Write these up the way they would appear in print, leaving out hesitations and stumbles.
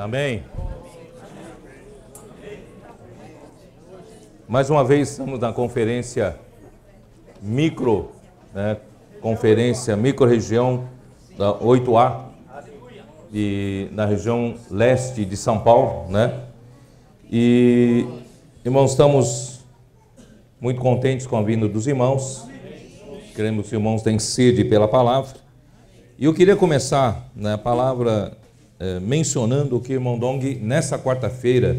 Amém. Mais uma vez estamos na conferência micro, conferência micro-região da 8A e na região leste de São Paulo, E, irmãos, estamos muito contentes com a vinda dos irmãos. Queremos que os irmãos tenham sede pela palavra. E eu queria começar a palavra mencionando que o irmão Dong, nessa quarta-feira,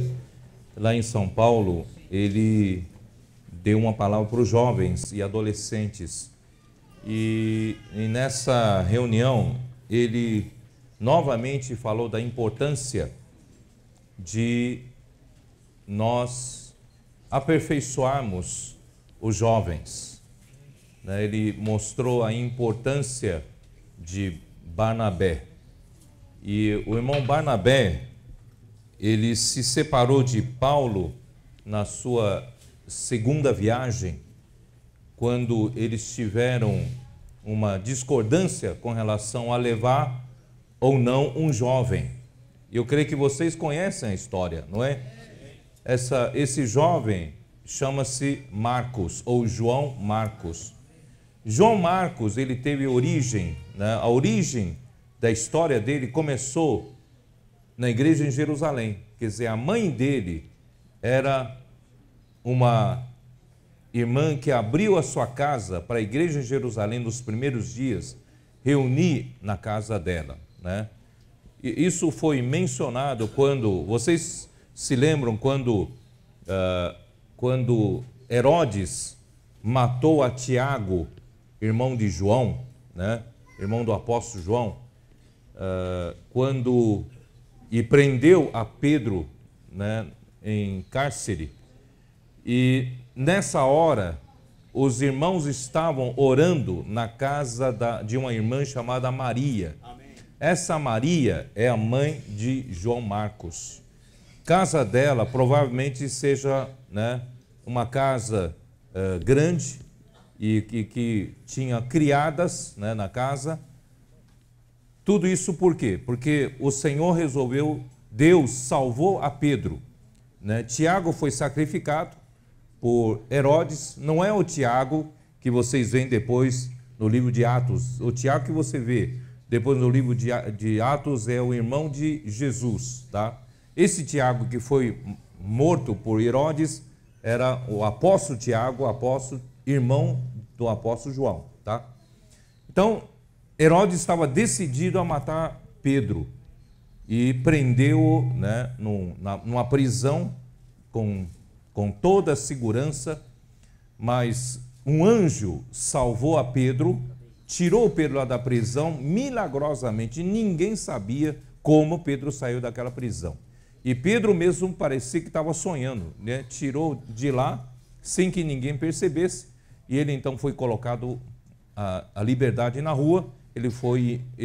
lá em São Paulo, ele deu uma palavra para os jovens e adolescentes. E nessa reunião, ele novamente falou da importância de nós aperfeiçoarmos os jovens. Ele mostrou a importância de Barnabé. E o irmão Barnabé, ele se separou de Paulo na sua segunda viagem, quando eles tiveram uma discordância com relação a levar ou não um jovem. Eu creio que vocês conhecem a história, não é? Esse jovem chama-se Marcos, ou João Marcos. João Marcos, ele teve origem, a origem da história dele começou na igreja em Jerusalém. Quer dizer, a mãe dele era uma irmã que abriu a sua casa para a igreja em Jerusalém nos primeiros dias, reunir na casa dela, E isso foi mencionado quando, vocês se lembram quando Herodes matou a Tiago, irmão de João, irmão do apóstolo João, e prendeu a Pedro, em cárcere. E nessa hora, os irmãos estavam orando na casa de uma irmã chamada Maria. Amém. Essa Maria é a mãe de João Marcos. Casa dela provavelmente seja uma casa grande e que tinha criadas na casa. Tudo isso por quê? Porque o Senhor resolveu, Deus salvou a Pedro. Tiago foi sacrificado por Herodes. Não é o Tiago que vocês veem depois no livro de Atos. O Tiago que você vê depois no livro de Atos é o irmão de Jesus, Esse Tiago que foi morto por Herodes era o apóstolo Tiago, irmão do apóstolo João, Então, Herodes estava decidido a matar Pedro e prendeu-o numa prisão com toda a segurança, mas um anjo salvou a Pedro, tirou Pedro lá da prisão milagrosamente. Ninguém sabia como Pedro saiu daquela prisão. E Pedro mesmo parecia que estava sonhando, Tirou de lá sem que ninguém percebesse, e ele então foi colocado à liberdade na rua. Ele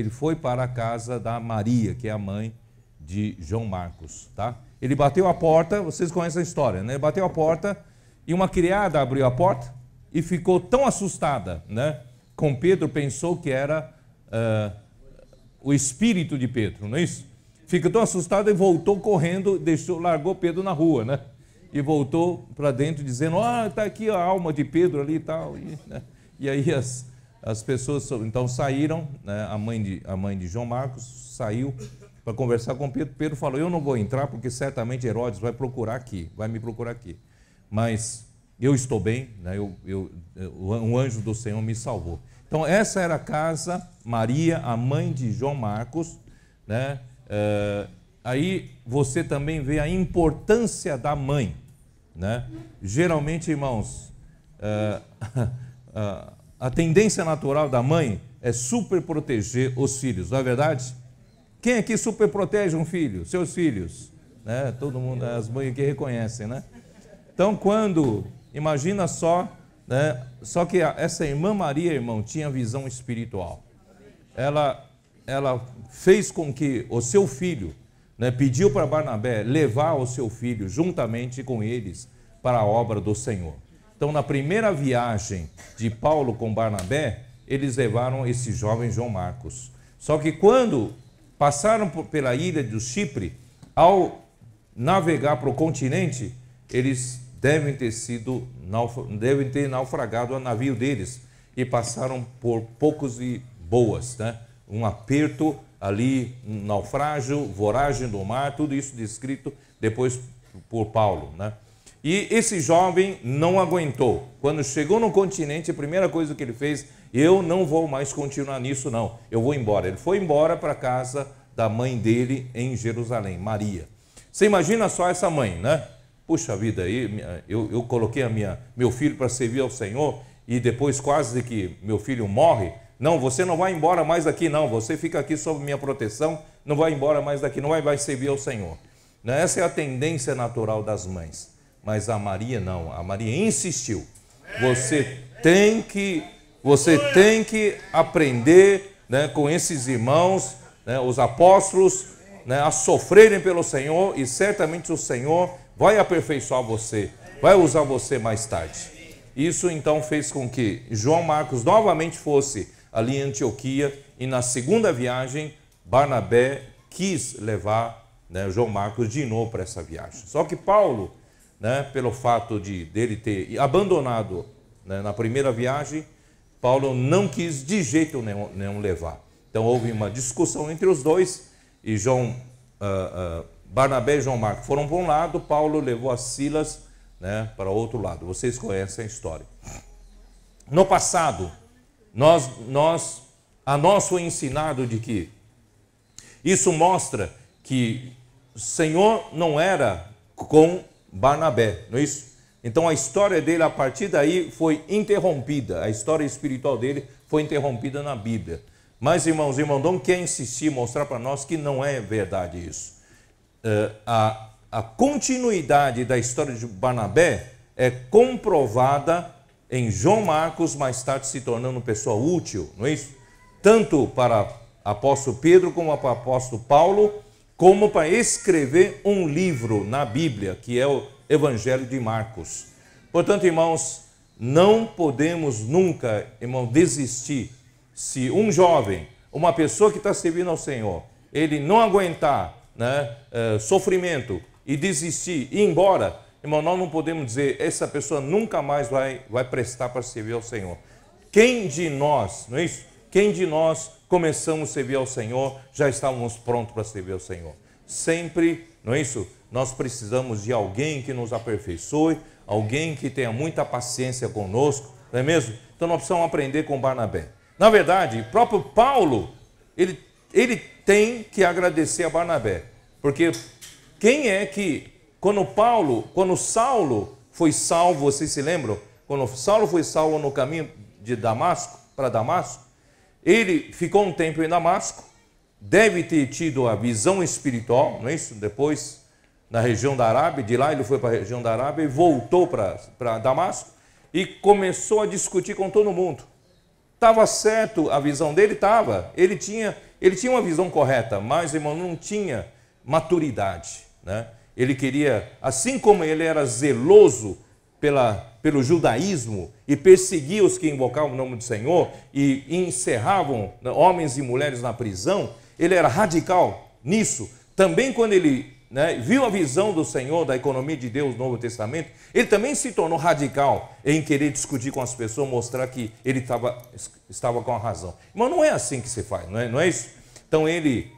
foi para a casa da Maria, que é a mãe de João Marcos, Ele bateu a porta, vocês conhecem a história, Ele bateu a porta e uma criada abriu a porta e ficou tão assustada, com Pedro, pensou que era o espírito de Pedro, não é isso? Ficou tão assustada e voltou correndo, largou Pedro na rua, E voltou para dentro dizendo, está aqui a alma de Pedro ali e tal. E aí as pessoas então saíram, a mãe de João Marcos saiu para conversar com Pedro. Pedro falou, eu não vou entrar porque certamente Herodes vai me procurar aqui. Mas eu estou bem, um anjo do Senhor me salvou. Então essa era a casa Maria, a mãe de João Marcos, Aí você também vê a importância da mãe, Geralmente, irmãos, a tendência natural da mãe é super proteger os filhos, não é verdade? Quem aqui super protege um filho? Seus filhos, Todo mundo, as mães aqui reconhecem, Então, imagina só, Só que essa irmã Maria, irmão, tinha visão espiritual. Ela fez com que o seu filho, pediu para Barnabé levar o seu filho juntamente com eles para a obra do Senhor. Então, na primeira viagem de Paulo com Barnabé, eles levaram esse jovem João Marcos. Só que quando passaram pela ilha do Chipre, ao navegar para o continente, eles devem ter naufragado o navio deles e passaram por poucos e boas, né? Um aperto ali, um naufrágio, voragem do mar, tudo isso descrito depois por Paulo, né? E esse jovem não aguentou. Quando chegou no continente, a primeira coisa que ele fez, eu não vou mais continuar nisso não, eu vou embora. Ele foi embora para a casa da mãe dele em Jerusalém, Maria. Você imagina só essa mãe, né? Puxa vida, eu coloquei meu filho para servir ao Senhor e depois quase que meu filho morre. Não, você não vai embora mais daqui não, você fica aqui sob minha proteção, não vai embora mais daqui, não vai servir ao Senhor. Essa é a tendência natural das mães, mas a Maria não, a Maria insistiu. Você tem que aprender, né, com esses irmãos, né, os apóstolos, né, a sofrerem pelo Senhor e certamente o Senhor vai aperfeiçoar você, vai usar você mais tarde. Isso então fez com que João Marcos novamente fosse ali em Antioquia e na segunda viagem Barnabé quis levar, né, João Marcos de novo para essa viagem. Só que Paulo, né, pelo fato dele ter abandonado, né, na primeira viagem, Paulo não quis de jeito nenhum levar. Então houve uma discussão entre os dois e Barnabé e João Marcos foram para um lado, Paulo levou a Silas, né, para outro lado. Vocês conhecem a história. No passado, a nós foi ensinado de que isso mostra que o Senhor não era com Barnabé, não é isso? Então a história dele a partir daí foi interrompida, a história espiritual dele foi interrompida na Bíblia. Mas irmãos, não quer insistir, mostrar para nós que não é verdade isso. A continuidade da história de Barnabé é comprovada em João Marcos, mais tarde se tornando pessoa útil, não é isso? Tanto para apóstolo Pedro como para apóstolo Paulo, como para escrever um livro na Bíblia, que é o Evangelho de Marcos. Portanto, irmãos, não podemos nunca, irmão, desistir. Se um jovem, uma pessoa que está servindo ao Senhor, ele não aguentar, né, sofrimento e desistir, ir embora, irmão, nós não podemos dizer, essa pessoa nunca mais vai prestar para servir ao Senhor. Quem de nós, não é isso? Quem de nós começamos a servir ao Senhor, já estávamos prontos para servir ao Senhor. Sempre, não é isso? Nós precisamos de alguém que nos aperfeiçoe, alguém que tenha muita paciência conosco, não é mesmo? Então nós precisamos aprender com Barnabé. Na verdade, o próprio Paulo, ele tem que agradecer a Barnabé, porque quem é que, quando Saulo foi salvo, vocês se lembram? Quando Saulo foi salvo no caminho de Damasco, para Damasco, ele ficou um tempo em Damasco, deve ter tido a visão espiritual, não é isso? Depois, na região da Arábia, de lá ele foi para a região da Arábia e voltou para Damasco e começou a discutir com todo mundo. Estava certo a visão dele? Estava. Ele tinha uma visão correta, mas, irmão, não tinha maturidade, né? Ele queria, assim como ele era zeloso pelo judaísmo e perseguia os que invocavam o nome do Senhor e encerravam, né, homens e mulheres na prisão, ele era radical nisso. Também quando ele, né, viu a visão do Senhor, da economia de Deus no Novo Testamento, ele também se tornou radical em querer discutir com as pessoas, mostrar que ele estava com a razão. Mas não é assim que se faz, não é isso? Então ele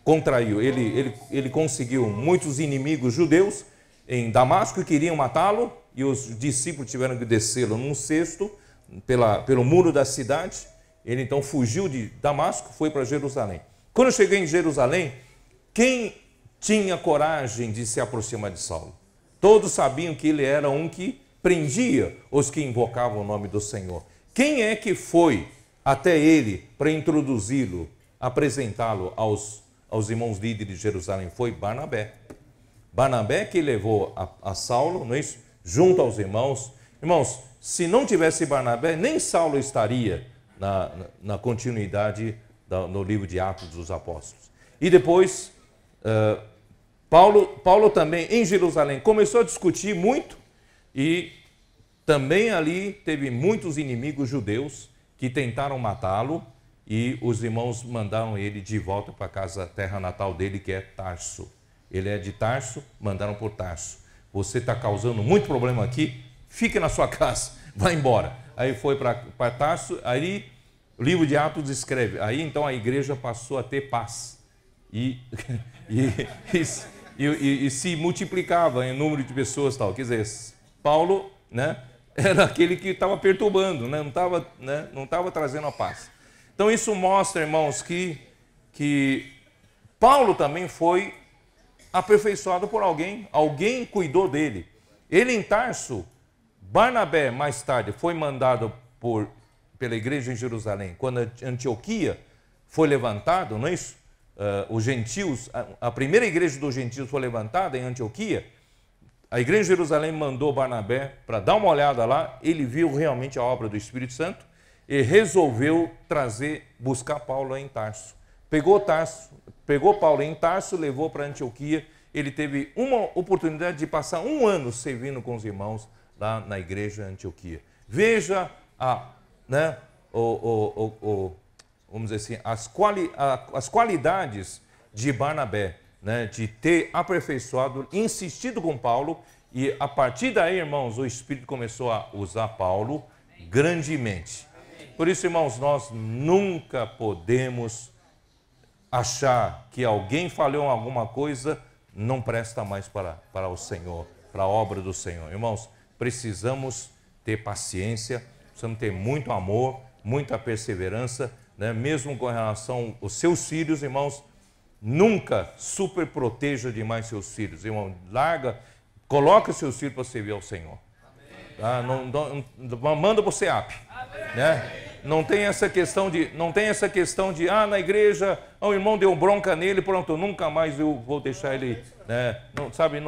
contraiu, ele conseguiu muitos inimigos judeus em Damasco que queriam matá-lo, e os discípulos tiveram que descê-lo num cesto pelo muro da cidade. Ele então fugiu de Damasco, foi para Jerusalém. Quando cheguei em Jerusalém, quem tinha coragem de se aproximar de Saulo? Todos sabiam que ele era um que prendia os que invocavam o nome do Senhor. Quem é que foi até ele para introduzi-lo, apresentá-lo aos irmãos líderes de Jerusalém? Foi Barnabé. Barnabé que levou a Saulo, não é isso? Junto aos irmãos. Irmãos, se não tivesse Barnabé, nem Saulo estaria na continuidade no livro de Atos dos Apóstolos. E depois, Paulo também em Jerusalém começou a discutir muito, e também ali teve muitos inimigos judeus que tentaram matá-lo, e os irmãos mandaram ele de volta para a casa, terra natal dele, que é Tarso. Ele é de Tarso, mandaram por Tarso. Você está causando muito problema aqui, fique na sua casa, vai embora. Aí foi para Tarso, aí o livro de Atos escreve, aí então a igreja passou a ter paz. E se multiplicava em número de pessoas, tal. Quer dizer, Paulo, né, era aquele que estava perturbando, né, não estava trazendo a paz. Então isso mostra, irmãos, que Paulo também foi aperfeiçoado por alguém cuidou dele. Ele em Tarso, Barnabé mais tarde foi mandado pela igreja em Jerusalém, quando Antioquia foi levantado, não é isso? Os gentios, a primeira igreja dos gentios foi levantada em Antioquia. A igreja de Jerusalém mandou Barnabé para dar uma olhada lá. Ele viu realmente a obra do Espírito Santo e resolveu buscar Paulo em Tarso. Pegou Paulo em Tarso, levou para Antioquia. Ele teve uma oportunidade de passar 1 ano servindo com os irmãos lá na igreja de Antioquia. Veja vamos dizer assim, as qualidades de Barnabé, né, de ter aperfeiçoado, insistido com Paulo, e a partir daí, irmãos, o Espírito começou a usar Paulo grandemente. Por isso, irmãos, nós nunca podemos achar que alguém falhou em alguma coisa, não presta mais para o Senhor, para a obra do Senhor. Irmãos, precisamos ter paciência, precisamos ter muito amor, muita perseverança, né? Mesmo com relação aos seus filhos, irmãos, nunca superproteja demais seus filhos. Irmão, coloca seus filhos para servir ao Senhor. Tá? Manda para o SEAP, né? Não tem essa questão de na igreja, o irmão deu bronca nele, pronto, nunca mais eu vou deixar ele, né? Não, sabe,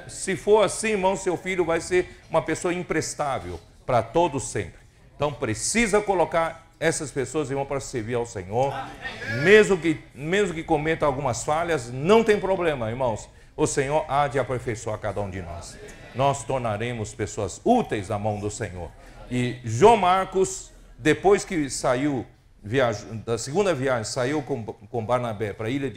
se for assim, irmão, seu filho vai ser uma pessoa imprestável para todos sempre. Então precisa colocar essas pessoas, irmão, para servir ao Senhor, mesmo que cometam algumas falhas, não tem problema, irmãos. O Senhor há de aperfeiçoar cada um de nós. Nós tornaremos pessoas úteis à mão do Senhor. E João Marcos, depois que saiu da segunda viagem, saiu com Barnabé para a ilha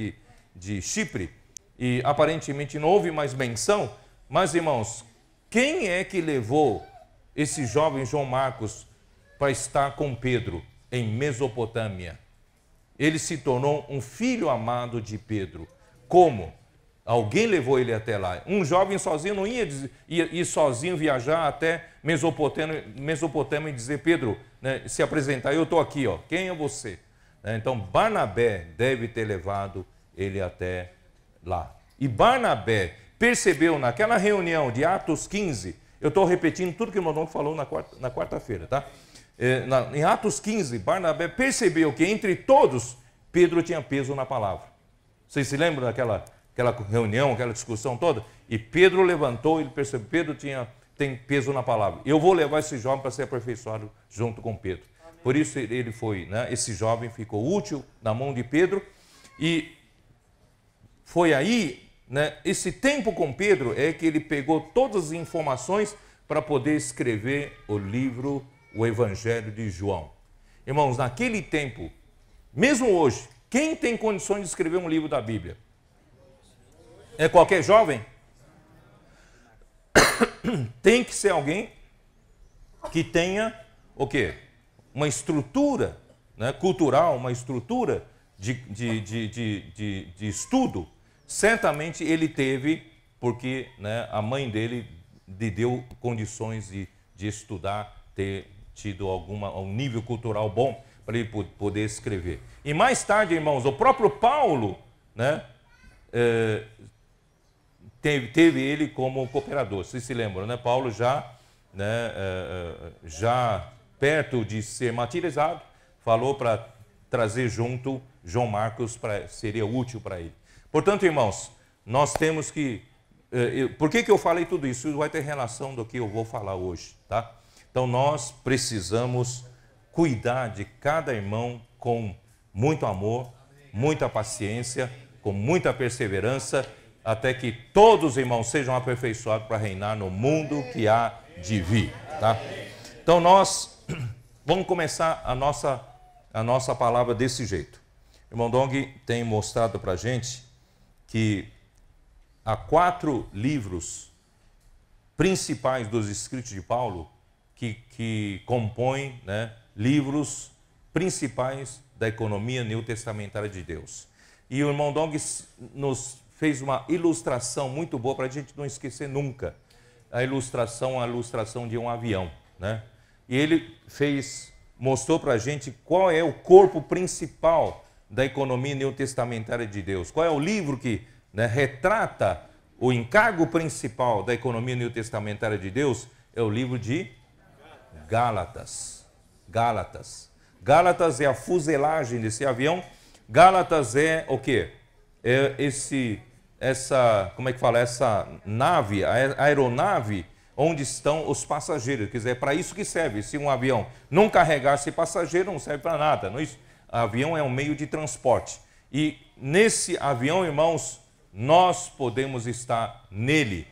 de Chipre, e aparentemente não houve mais menção, mas, irmãos, quem é que levou esse jovem João Marcos para estar com Pedro em Mesopotâmia? Ele se tornou um filho amado de Pedro. Como? Alguém levou ele até lá. Um jovem sozinho não ia ir sozinho viajar até Mesopotâmia e dizer, Pedro, né, se apresentar, eu estou aqui, ó, quem é você? Então Barnabé deve ter levado ele até lá. E Barnabé percebeu naquela reunião de Atos 15, eu estou repetindo tudo que o irmão falou na quarta-feira, tá? Em Atos 15, Barnabé percebeu que entre todos, Pedro tinha peso na palavra. Vocês se lembram daquela reunião, aquela discussão toda? E Pedro levantou, ele percebeu, Pedro tem peso na palavra. Eu vou levar esse jovem para ser aperfeiçoado junto com Pedro. Amém. Por isso ele foi, né? Esse jovem ficou útil na mão de Pedro. E foi aí, né, esse tempo com Pedro é que ele pegou todas as informações para poder escrever o Evangelho de João. Irmãos, naquele tempo, mesmo hoje, quem tem condições de escrever um livro da Bíblia? É qualquer jovem? Tem que ser alguém que tenha o quê? Uma estrutura, né, cultural, uma estrutura de estudo. Certamente ele teve, porque, né, a mãe dele lhe deu condições de estudar, ter tido um nível cultural bom para ele poder escrever. E mais tarde, irmãos, o próprio Paulo, né, teve ele como cooperador. Vocês se lembram, né? Paulo já perto de ser martirizado, falou para trazer junto João Marcos, seria útil para ele. Portanto, irmãos, nós temos que... por que eu falei tudo isso? Isso vai ter relação do que eu vou falar hoje, tá? Então, nós precisamos cuidar de cada irmão com muito amor, muita paciência, com muita perseverança, até que todos os irmãos sejam aperfeiçoados para reinar no mundo que há de vir, tá? Então, nós Vamos começar a nossa palavra desse jeito. O irmão Dong tem mostrado para a gente que há 4 livros principais dos escritos de Paulo que compõem, né, livros principais da economia neotestamentária de Deus. E o irmão Dong nos fez uma ilustração muito boa para a gente não esquecer nunca. A ilustração de um avião, né? E ele mostrou para a gente qual é o corpo principal da economia neotestamentária de Deus. Qual é o livro que, né, retrata o encargo principal da economia neotestamentária de Deus? É o livro de Gálatas. Gálatas é a fuselagem desse avião. Gálatas é o quê? É essa nave, a aeronave onde estão os passageiros. Quer dizer, é para isso que serve. Se um avião não carregasse passageiro, não serve para nada. Não é isso? O avião é um meio de transporte. E nesse avião, irmãos, nós podemos estar nele.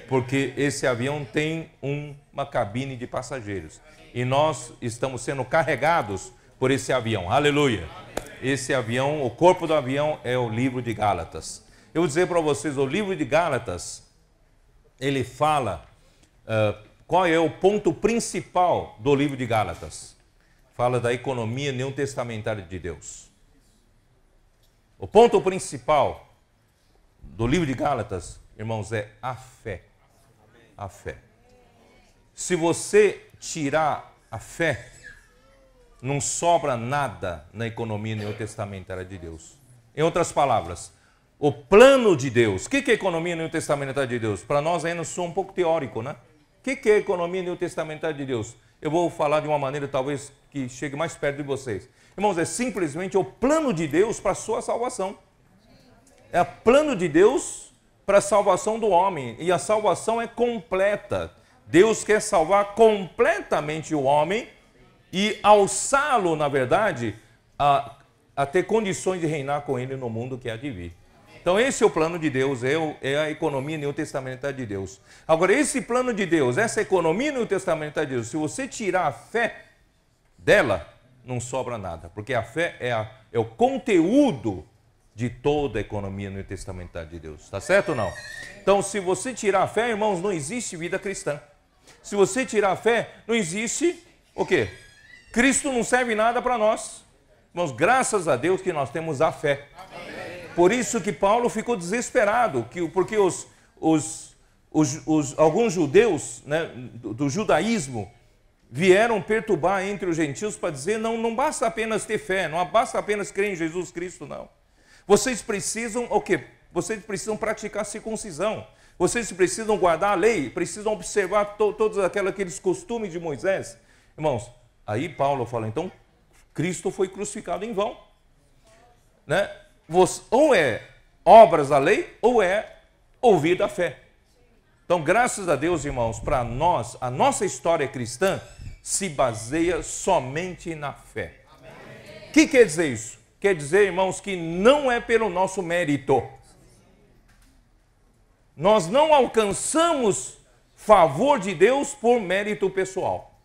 Porque esse avião tem uma cabine de passageiros. E nós estamos sendo carregados por esse avião. Aleluia! Esse avião, o corpo do avião é o livro de Gálatas. Eu vou dizer para vocês, o livro de Gálatas, ele fala qual é o ponto principal do livro de Gálatas. Fala da economia neotestamentária de Deus. O ponto principal do livro de Gálatas, irmãos, é a fé. A fé. Se você tirar a fé, não sobra nada na economia neotestamentária de Deus. Em outras palavras, o plano de Deus. O que é economia neotestamentária de Deus? Para nós ainda soa um pouco teórico, né? O que é economia neotestamentária de Deus? Eu vou falar de uma maneira talvez que chegue mais perto de vocês. Irmãos, é simplesmente o plano de Deus para a sua salvação. É o plano de Deus para a salvação do homem. E a salvação é completa. Deus quer salvar completamente o homem e alçá-lo, na verdade, a ter condições de reinar com ele no mundo que há de vir. Então esse é o plano de Deus, é a economia neotestamentária de Deus. Agora, esse plano de Deus, essa economia neotestamentária de Deus, se você tirar a fé dela, não sobra nada. Porque a fé é o conteúdo de toda a economia neotestamentária de Deus. Está certo ou não? Então, se você tirar a fé, irmãos, não existe vida cristã. Se você tirar a fé, não existe o quê? Cristo não serve nada para nós. Irmãos, graças a Deus que nós temos a fé. Por isso que Paulo ficou desesperado, porque alguns judeus, né, do judaísmo vieram perturbar entre os gentios para dizer, não basta apenas ter fé, não basta apenas crer em Jesus Cristo, não. Vocês precisam o quê? Vocês precisam praticar a circuncisão. Vocês precisam guardar a lei, precisam observar todos aqueles costumes de Moisés. Irmãos, aí Paulo fala, então, Cristo foi crucificado em vão. Né? Ou é obras da lei, ou é ouvir da fé. Então, graças a Deus, irmãos, para nós, a nossa história cristã se baseia somente na fé. O que quer dizer isso? Quer dizer, irmãos, que não é pelo nosso mérito. Nós não alcançamos favor de Deus por mérito pessoal.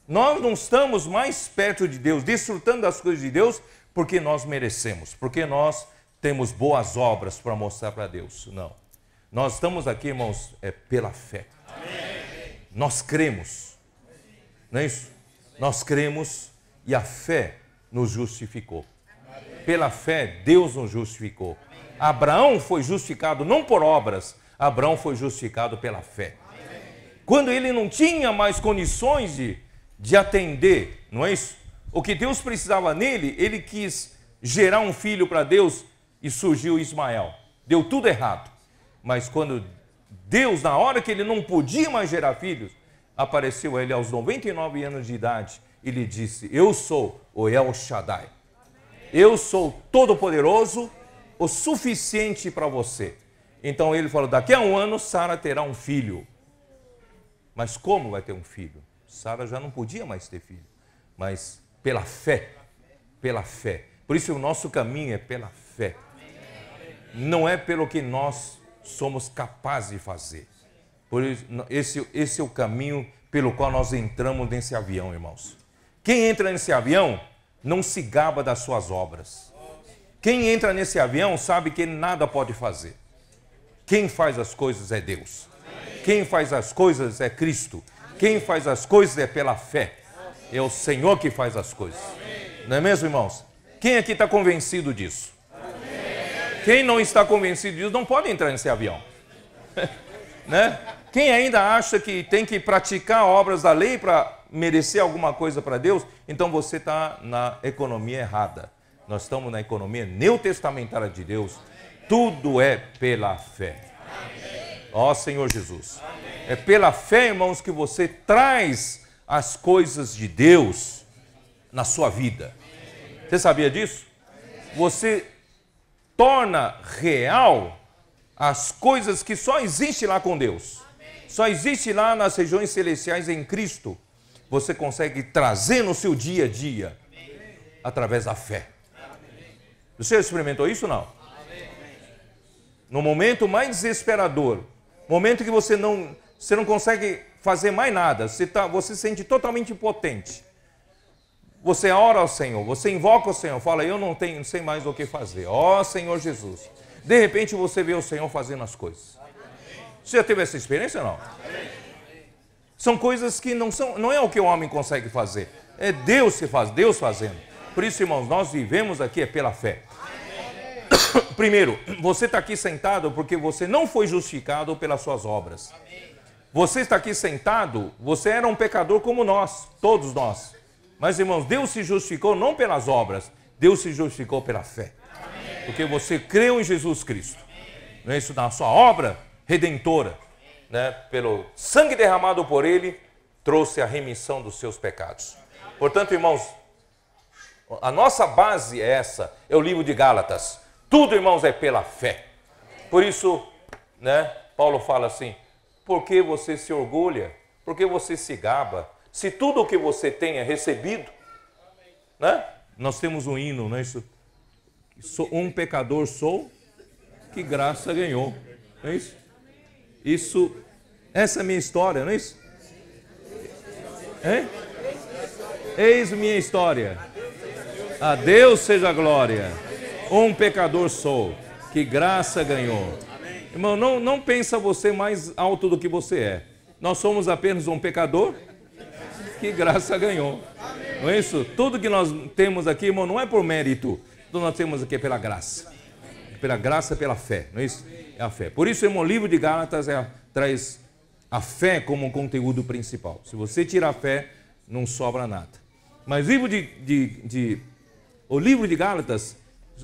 Nós não estamos mais perto de Deus, desfrutando das coisas de Deus, porque nós merecemos, porque nós temos boas obras para mostrar para Deus. Não. Nós estamos aqui, irmãos, pela fé. Amém. Nós cremos. Não é isso? Nós cremos e a fé nos justificou. Amém. Pela fé, Deus nos justificou. Amém. Abraão foi justificado não por obras, Abraão foi justificado pela fé. Amém. Quando ele não tinha mais condições de atender, não é isso? O que Deus precisava nele, ele quis gerar um filho para Deus e surgiu Ismael. Deu tudo errado. Mas quando Deus, na hora que ele não podia mais gerar filhos, apareceu a ele aos 99 anos de idade e lhe disse, eu sou o El Shaddai. Eu sou todo-poderoso, o suficiente para você. Então ele falou, daqui a um ano Sara terá um filho. Mas como vai ter um filho? Sara já não podia mais ter filho. Mas pela fé, pela fé. Por isso o nosso caminho é pela fé. Não é pelo que nós somos capazes de fazer. Por isso, esse é o caminho pelo qual nós entramos nesse avião, irmãos. Quem entra nesse avião não se gaba das suas obras. Quem entra nesse avião sabe que nada pode fazer. Quem faz as coisas é Deus. Quem faz as coisas é Cristo. Quem faz as coisas é pela fé. É o Senhor que faz as coisas. Não é mesmo, irmãos? Quem aqui está convencido disso? Quem não está convencido disso não pode entrar nesse avião. Né? Quem ainda acha que tem que praticar obras da lei para merecer alguma coisa para Deus, então você está na economia errada. Nós estamos na economia neotestamentária de Deus. Tudo é pela fé. Ó Senhor Jesus. É pela fé, irmãos, que você traz as coisas de Deus na sua vida. Você sabia disso? Você torna real as coisas que só existem lá com Deus. Só existe lá nas regiões celestiais em Cristo. Você consegue trazer no seu dia a dia através da fé. Você experimentou isso ou não? No momento mais desesperador, momento que você não consegue fazer mais nada, você se sente totalmente impotente. Você ora ao Senhor, você invoca o Senhor, fala, eu não sei mais o que fazer. Ó Senhor Jesus. De repente você vê o Senhor fazendo as coisas. Você já teve essa experiência ou não? São coisas que não é o que o homem consegue fazer. É Deus que faz, Deus fazendo. Por isso, irmãos, nós vivemos aqui é pela fé. Primeiro, você está aqui sentado porque você não foi justificado pelas suas obras. Você está aqui sentado, você era um pecador como nós, todos nós. Mas, irmãos, Deus se justificou não pelas obras, Deus se justificou pela fé. Porque você creu em Jesus Cristo. Não é isso? Na sua obra redentora, né? Pelo sangue derramado por Ele, trouxe a remissão dos seus pecados. Portanto, irmãos, a nossa base é essa, é o livro de Gálatas. Tudo, irmãos, é pela fé. Por isso, né, Paulo fala assim, por que você se orgulha? Por que você se gaba? Se tudo o que você tem é recebido, né? Nós temos um hino, não é isso? Um pecador sou, que graça ganhou. Não é isso? Essa é a minha história, não é isso? Hein? Eis minha história. A Deus seja a glória. Um pecador sou, que graça ganhou. Irmão, não pensa você mais alto do que você é. Nós somos apenas um pecador que graça ganhou. Não é isso? Tudo que nós temos aqui, irmão, não é por mérito. Tudo nós temos aqui é pela graça. Pela graça, pela fé. Não é isso? É a fé. Por isso, irmão, o livro de Gálatas traz a fé como conteúdo principal. Se você tira a fé, não sobra nada. Mas o livro de Gálatas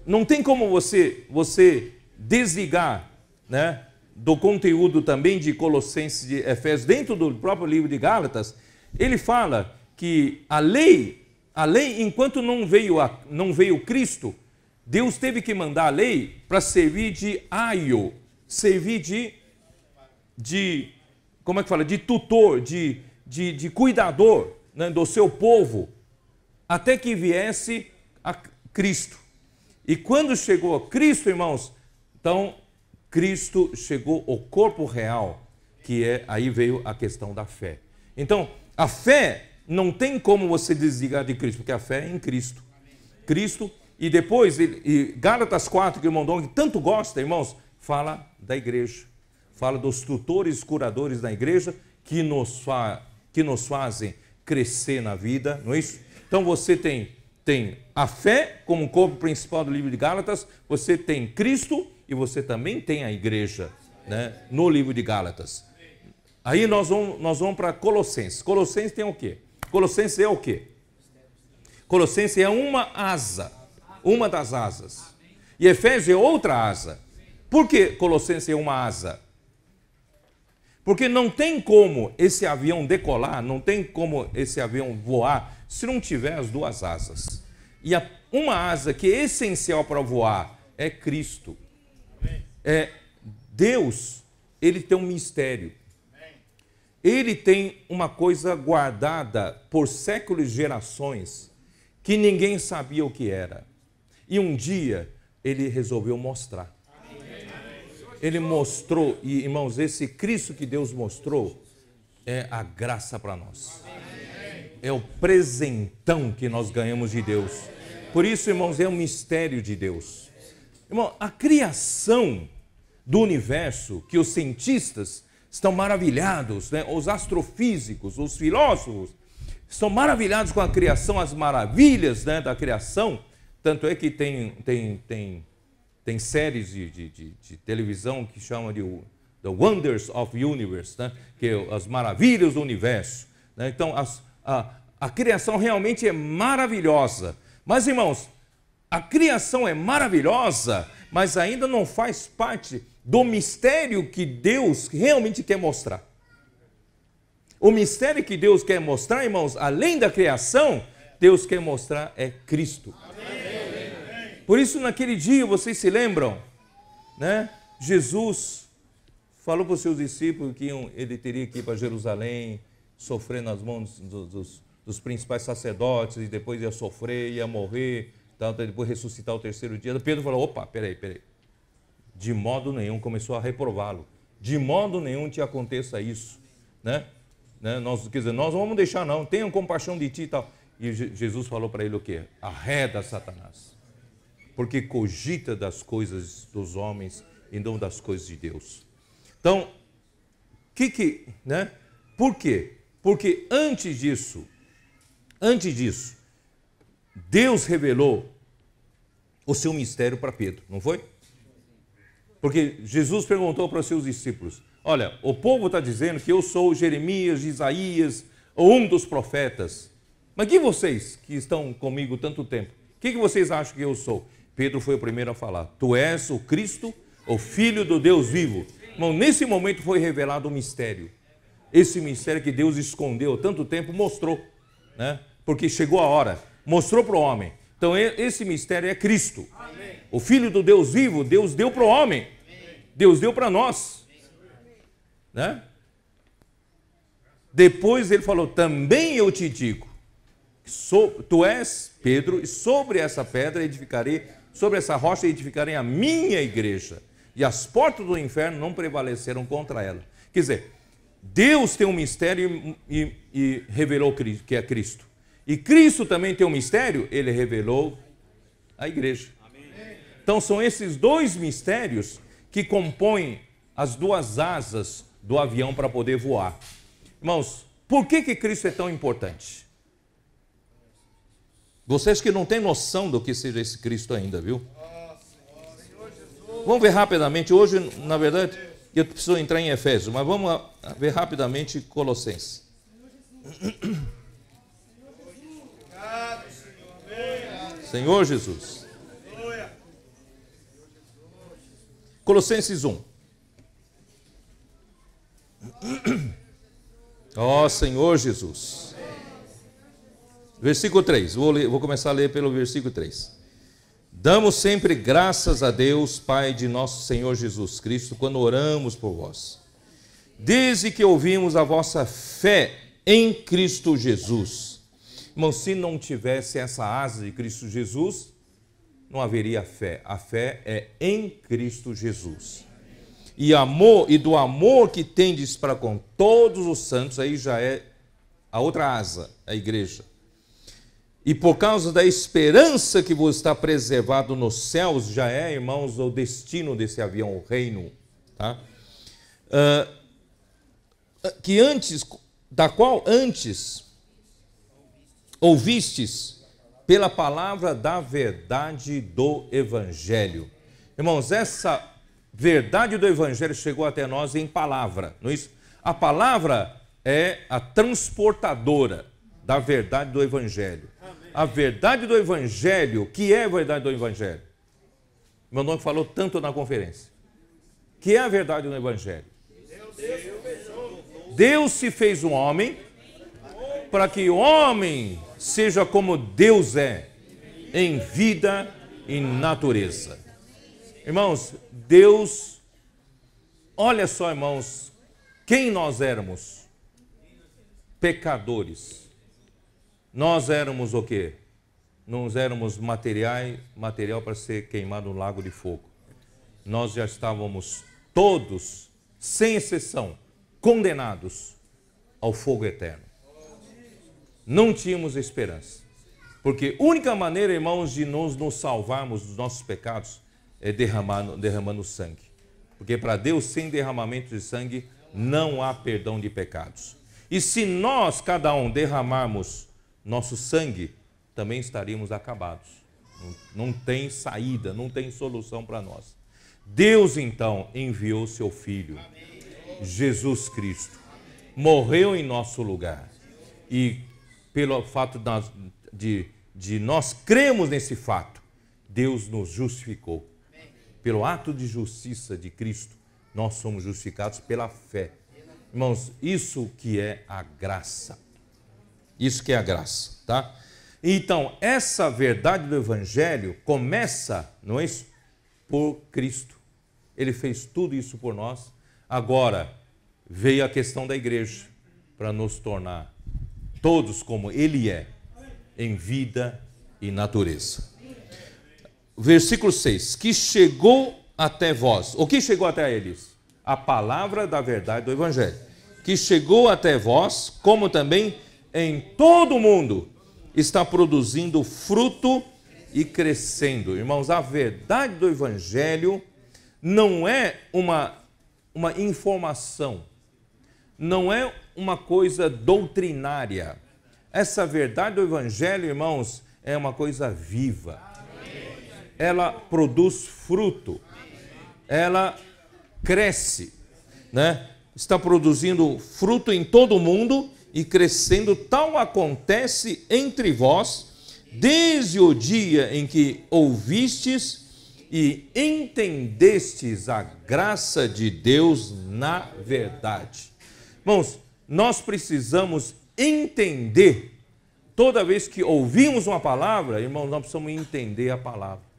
não tem como você desligar, né, do conteúdo também de Colossenses, de Efésios, dentro do próprio livro de Gálatas. Ele fala que a lei, enquanto não veio Cristo, Deus teve que mandar a lei para servir de aio, servir de como é que fala? De tutor, de cuidador, né, do seu povo, até que viesse a Cristo. E quando chegou a Cristo, irmãos, então Cristo chegou ao corpo real, aí veio a questão da fé. Então, a fé não tem como você desligar de Cristo, porque a fé é em Cristo. Cristo, e depois, Gálatas 4, que o irmão Dong tanto gosta, irmãos, fala da igreja. Fala dos tutores, curadores da igreja, que nos fazem crescer na vida, não é isso? Então você tem a fé como corpo principal do livro de Gálatas, você tem Cristo e você também tem a igreja, né, no livro de Gálatas. Aí nós vamos para Colossenses. Colossenses tem o quê? Colossenses é o quê? Colossenses é uma asa, uma das asas. E Efésios é outra asa. Por que Colossenses é uma asa? Porque não tem como esse avião decolar, não tem como esse avião voar, se não tiver as duas asas. E uma asa que é essencial para voar é Cristo. Deus, ele tem um mistério. Ele tem uma coisa guardada por séculos e gerações que ninguém sabia o que era. E um dia ele resolveu mostrar. Ele mostrou, e irmãos, esse Cristo que Deus mostrou é a graça para nós. é o presentão que nós ganhamos de Deus. Por isso, irmãos, é um mistério de Deus. Irmão, a criação do universo, que os cientistas estão maravilhados, né? Os astrofísicos, os filósofos, estão maravilhados com a criação, as maravilhas, né, da criação. Tanto é que tem séries de televisão que chamam de The Wonders of Universe, né? Que é as maravilhas do universo, né? Então, a criação realmente é maravilhosa. Mas, irmãos, a criação é maravilhosa, mas ainda não faz parte do mistério que Deus realmente quer mostrar. O mistério que Deus quer mostrar, irmãos, além da criação, Deus quer mostrar é Cristo. Por isso, naquele dia, vocês se lembram, né? Jesus falou para os seus discípulos que ele teria que ir para Jerusalém, sofrer nas mãos dos principais sacerdotes, e depois ia sofrer, ia morrer, depois ressuscitar o terceiro dia. Pedro falou, opa, peraí. De modo nenhum, começou a reprová-lo. De modo nenhum te aconteça isso, né? Quer dizer, nós não vamos deixar não, tenham compaixão de ti e tal. E Jesus falou para ele o quê? Arreda Satanás, porque cogita das coisas dos homens e não das coisas de Deus. Então, né? Por quê? Porque antes disso, Deus revelou o seu mistério para Pedro, não foi? Porque Jesus perguntou para os seus discípulos, olha, o povo está dizendo que eu sou Jeremias, Isaías, ou um dos profetas. Mas que vocês, que estão comigo tanto tempo, o que vocês acham que eu sou? Pedro foi o primeiro a falar, tu és o Cristo, o Filho do Deus vivo. Irmão, nesse momento foi revelado o mistério. Esse mistério que Deus escondeu tanto tempo, mostrou, né? Porque chegou a hora, mostrou para o homem. Então esse mistério é Cristo. Amém. O Filho do Deus vivo, Deus deu para o homem. Amém. Deus deu para nós. Né? Depois ele falou, também eu te digo, tu és Pedro, e sobre essa pedra edificarei, sobre essa rocha edificarei a minha igreja, e as portas do inferno não prevaleceram contra ela. Quer dizer, Deus tem um mistério e revelou que é Cristo. E Cristo também tem um mistério, ele revelou a igreja. Amém. Então são esses dois mistérios que compõem as duas asas do avião para poder voar. Irmãos, por que Cristo é tão importante? Vocês que não têm noção do que seja esse Cristo ainda, viu? Vamos ver rapidamente, hoje, na verdade, eu preciso entrar em Efésios, mas vamos ver rapidamente Colossenses. Senhor Jesus. Colossenses 1. Ó Senhor Jesus. Versículo 3. Vou começar a ler pelo versículo 3. Damos sempre graças a Deus, Pai de nosso Senhor Jesus Cristo, quando oramos por vós. Desde que ouvimos a vossa fé em Cristo Jesus. Irmão, se não tivesse essa asa de Cristo Jesus, não haveria fé. A fé é em Cristo Jesus. E do amor que tendes para com todos os santos, aí já é a outra asa, a igreja. E por causa da esperança que vos está preservado nos céus, já é, irmãos, o destino desse avião, o reino, tá? Da qual antes ouvistes pela palavra da verdade do Evangelho. Irmãos, essa verdade do Evangelho chegou até nós em palavra, não é isso? A palavra é a transportadora da verdade do Evangelho. A verdade do Evangelho, que é a verdade do Evangelho? Meu nome falou tanto na conferência. Que é a verdade do Evangelho? Deus se fez um homem para que o homem seja como Deus é, em vida e natureza. Irmãos, Deus, olha só, irmãos, quem nós éramos? Pecadores. Nós éramos o quê? Nós éramos material para ser queimado no lago de fogo. Nós já estávamos todos, sem exceção, condenados ao fogo eterno. não tínhamos esperança. Porque a única maneira, irmãos, de nos salvarmos dos nossos pecados é derramando sangue. Porque para Deus, sem derramamento de sangue, não há perdão de pecados. E se nós, cada um, derramarmos nosso sangue, também estaríamos acabados. Não tem saída, não tem solução para nós. Deus, então, enviou seu Filho, Jesus Cristo, morreu em nosso lugar. E pelo fato de nós cremos nesse fato, Deus nos justificou. Pelo ato de justiça de Cristo, nós somos justificados pela fé. Irmãos, isso que é a graça. Isso que é a graça, tá? Então, essa verdade do Evangelho começa, não é isso? Por Cristo. Ele fez tudo isso por nós. Agora, veio a questão da igreja, para nos tornar todos como Ele é, em vida e natureza. Versículo 6, que chegou até vós. O que chegou até eles? A palavra da verdade do Evangelho. Que chegou até vós, como também em todo o mundo está produzindo fruto e crescendo. Irmãos, a verdade do Evangelho não é uma informação, não é uma coisa doutrinária. Essa verdade do Evangelho, irmãos, é uma coisa viva. Ela produz fruto, ela cresce, né? Está produzindo fruto em todo o mundo e crescendo. Tal acontece entre vós, desde o dia em que ouvistes e entendestes a graça de Deus na verdade. Irmãos, nós precisamos entender. Toda vez que ouvimos uma palavra, irmãos, nós precisamos entender a palavra.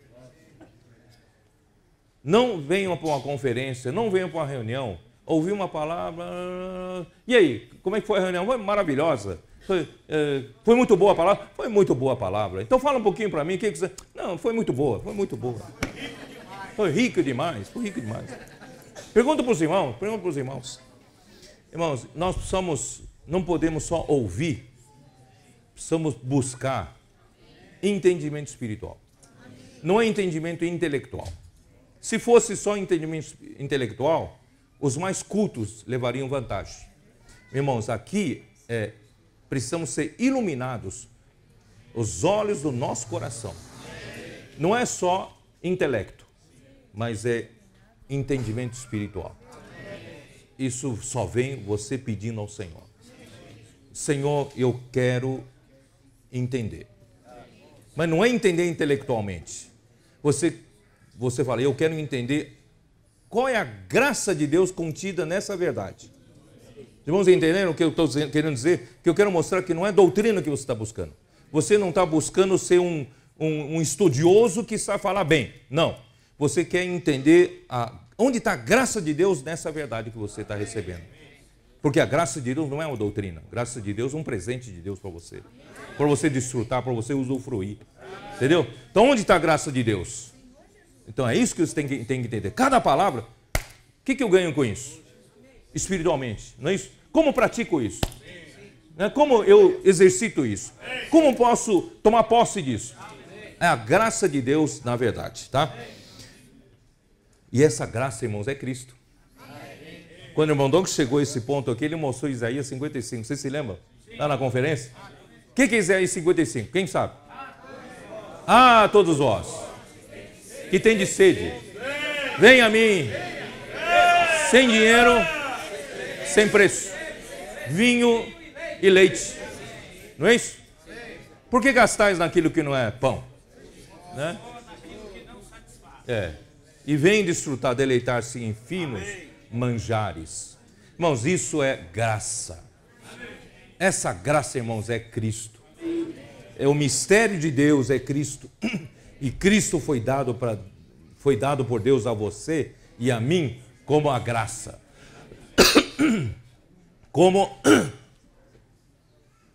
Não venham para uma conferência, não venham para uma reunião, ouvir uma palavra, e aí, como é que foi a reunião? Foi maravilhosa, foi muito boa a palavra? Foi muito boa a palavra. Então fala um pouquinho para mim, o que você... Não, foi muito boa, foi muito boa. Foi rico demais, foi rico demais. Pergunta para os irmãos. Irmãos, nós não podemos só ouvir, precisamos buscar entendimento espiritual. Não é entendimento intelectual. Se fosse só entendimento intelectual, os mais cultos levariam vantagem. Irmãos, aqui precisamos ser iluminados, os olhos do nosso coração. Não é só intelecto, mas é entendimento espiritual. Isso só vem você pedindo ao Senhor. Senhor, eu quero entender. Mas não é entender intelectualmente. Você fala, eu quero entender qual é a graça de Deus contida nessa verdade. Irmãos, entenderam o que eu estou querendo dizer? Que eu quero mostrar que não é doutrina que você está buscando. Você não está buscando ser um estudioso que sabe falar bem. Não. Você quer entender onde está a graça de Deus nessa verdade que você está recebendo. Porque a graça de Deus não é uma doutrina. A graça de Deus é um presente de Deus para você desfrutar, para você usufruir. Entendeu? Então, onde está a graça de Deus? Então, é isso que você tem que entender. Cada palavra, o que eu ganho com isso? Espiritualmente, não é isso? Como pratico isso? Como eu exercito isso? Como posso tomar posse disso? É a graça de Deus na verdade, tá? E essa graça, irmãos, é Cristo. Quando o irmão Doug chegou a esse ponto aqui, ele mostrou Isaías 55. Você se lembra? Lá na conferência? O que é Isaías 55? Quem sabe? Ah, todos vós que tem de sede, vem a mim, sem dinheiro, sem preço, vinho e leite. Não é isso? Por que gastais naquilo que não é pão? Né? E vem desfrutar, deleitar-se em finos manjares. Irmãos, isso é graça. Essa graça, irmãos, é Cristo. É o mistério de Deus, é Cristo. E Cristo foi dado por Deus a você e a mim como a graça. Como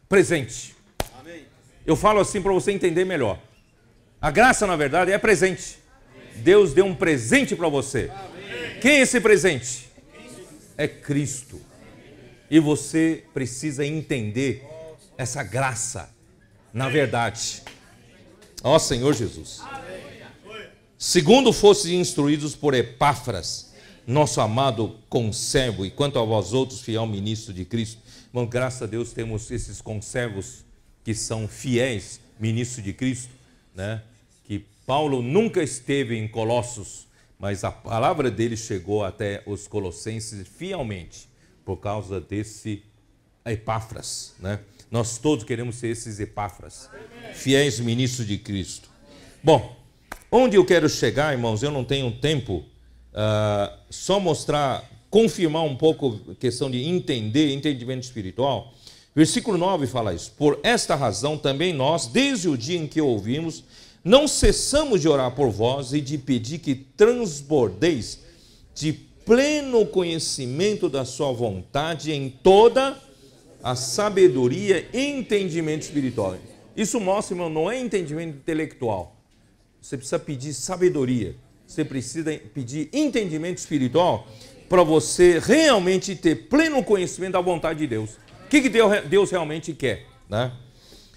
presente. Eu falo assim para você entender melhor. A graça, na verdade, é presente. Deus deu um presente para você. Quem é esse presente? É Cristo. E você precisa entender essa graça na verdade. Ó Senhor Jesus. Segundo fostes instruídos por Epáfras, nosso amado conservo, e quanto a vós outros, fiel ministro de Cristo. Bom, graças a Deus temos esses conservos que são fiéis ministros de Cristo, né? Que Paulo nunca esteve em Colossos, mas a palavra dele chegou até os colossenses fielmente, por causa desse Epáfras, né? Nós todos queremos ser esses Epáfras, fiéis ministros de Cristo. Bom, onde eu quero chegar, irmãos, eu não tenho tempo, só mostrar, confirmar um pouco a questão de entendimento espiritual. Versículo 9 fala isso. Por esta razão também nós, desde o dia em que ouvimos, não cessamos de orar por vós e de pedir que transbordeis de pleno conhecimento da sua vontade em toda a sabedoria e entendimento espiritual. Isso mostra, irmão, não é entendimento intelectual. Você precisa pedir sabedoria. Você precisa pedir entendimento espiritual para você realmente ter pleno conhecimento da vontade de Deus. O que Deus realmente quer, né?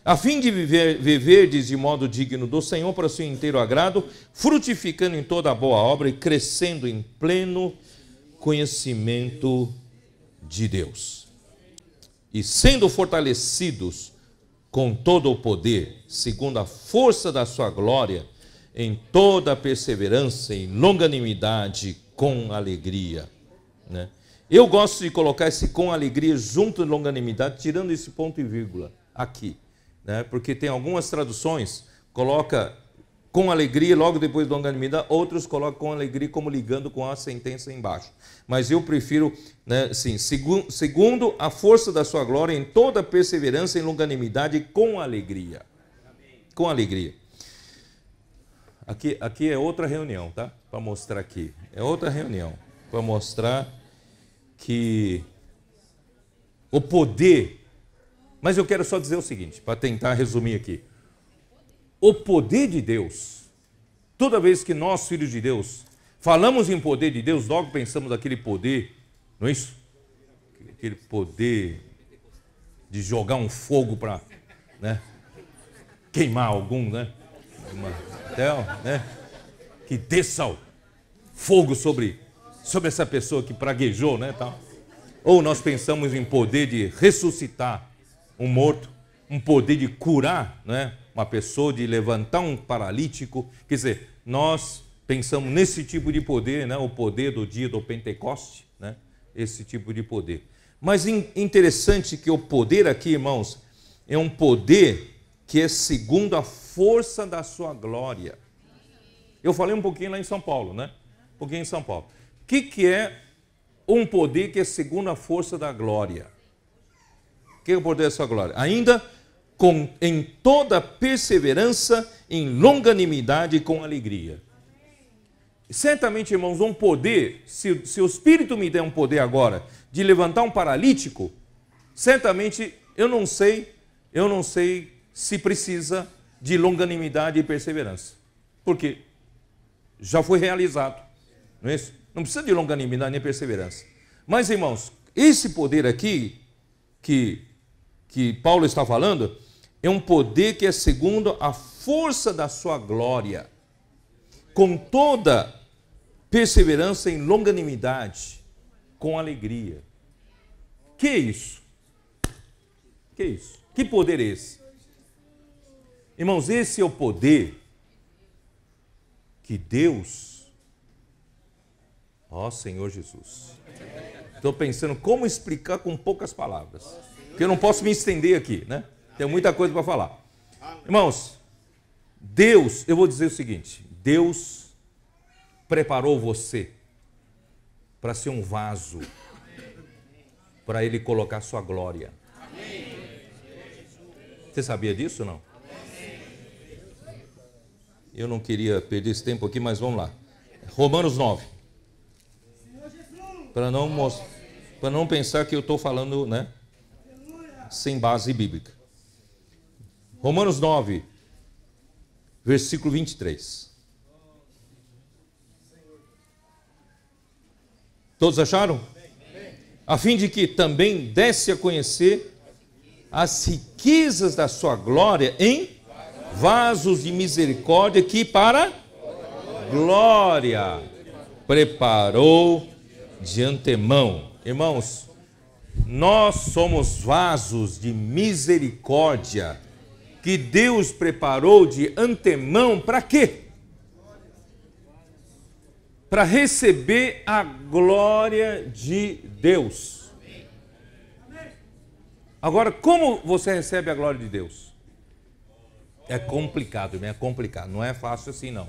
A fim de viverdes de modo digno do Senhor para o seu inteiro agrado, frutificando em toda a boa obra e crescendo em pleno conhecimento de Deus. E sendo fortalecidos com todo o poder, segundo a força da sua glória, em toda a perseverança e longanimidade com alegria, né? Eu gosto de colocar esse com alegria junto de longanimidade, tirando esse ponto e vírgula aqui, né? Porque tem algumas traduções, coloca com alegria logo depois de longanimidade, outros colocam com alegria como ligando com a sentença embaixo. Mas eu prefiro, né, assim, segundo a força da sua glória, em toda perseverança e longanimidade com alegria. Com alegria. Aqui é outra reunião, tá? Para mostrar aqui. É outra reunião. Para mostrar que o poder... Mas eu quero só dizer o seguinte, para tentar resumir aqui. O poder de Deus, toda vez que nós, filhos de Deus, falamos em poder de Deus, logo pensamos naquele poder, não é isso? Aquele poder de jogar um fogo para, né, queimar algum, né? Né? Que desça fogo sobre essa pessoa que praguejou, né? Tal. Ou nós pensamos em poder de ressuscitar um morto, um poder de curar, né, uma pessoa, de levantar um paralítico. Quer dizer, nós pensamos nesse tipo de poder, né, o poder do dia do Pentecoste, né, esse tipo de poder. Mas interessante que o poder aqui, irmãos, é um poder que é segundo a força da sua glória. Eu falei um pouquinho lá em São Paulo, né? Um pouquinho em São Paulo. O que é um poder que é segundo a força da glória? O que é o poder da sua glória? Ainda em toda perseverança, em longanimidade e com alegria. Certamente, irmãos, um poder, se o Espírito me der um poder agora de levantar um paralítico, certamente eu não sei se precisa de longanimidade e perseverança. Por quê? Já foi realizado, não é isso? Não precisa de longanimidade nem perseverança. Mas, irmãos, esse poder aqui que Paulo está falando é um poder que é segundo a força da sua glória, com toda perseverança em longanimidade, com alegria. Que é isso? Que é isso? Que poder é esse? Irmãos, esse é o poder que Deus, ó Senhor Jesus, estou pensando como explicar com poucas palavras, porque eu não posso me estender aqui, né? Tem muita coisa para falar. Irmãos, Deus, eu vou dizer o seguinte, Deus preparou você para ser um vaso, para Ele colocar sua glória. Você sabia disso ou não? Eu não queria perder esse tempo aqui, mas vamos lá. Romanos 9. Para não pensar que eu estou falando, né, sem base bíblica. Romanos 9, versículo 23. Todos acharam? A fim de que também desse a conhecer as riquezas da sua glória em vasos de misericórdia que para glória preparou de antemão. Irmãos, nós somos vasos de misericórdia que Deus preparou de antemão para quê? Para receber a glória de Deus. Agora, como você recebe a glória de Deus? É complicado, é complicado, não é fácil assim não.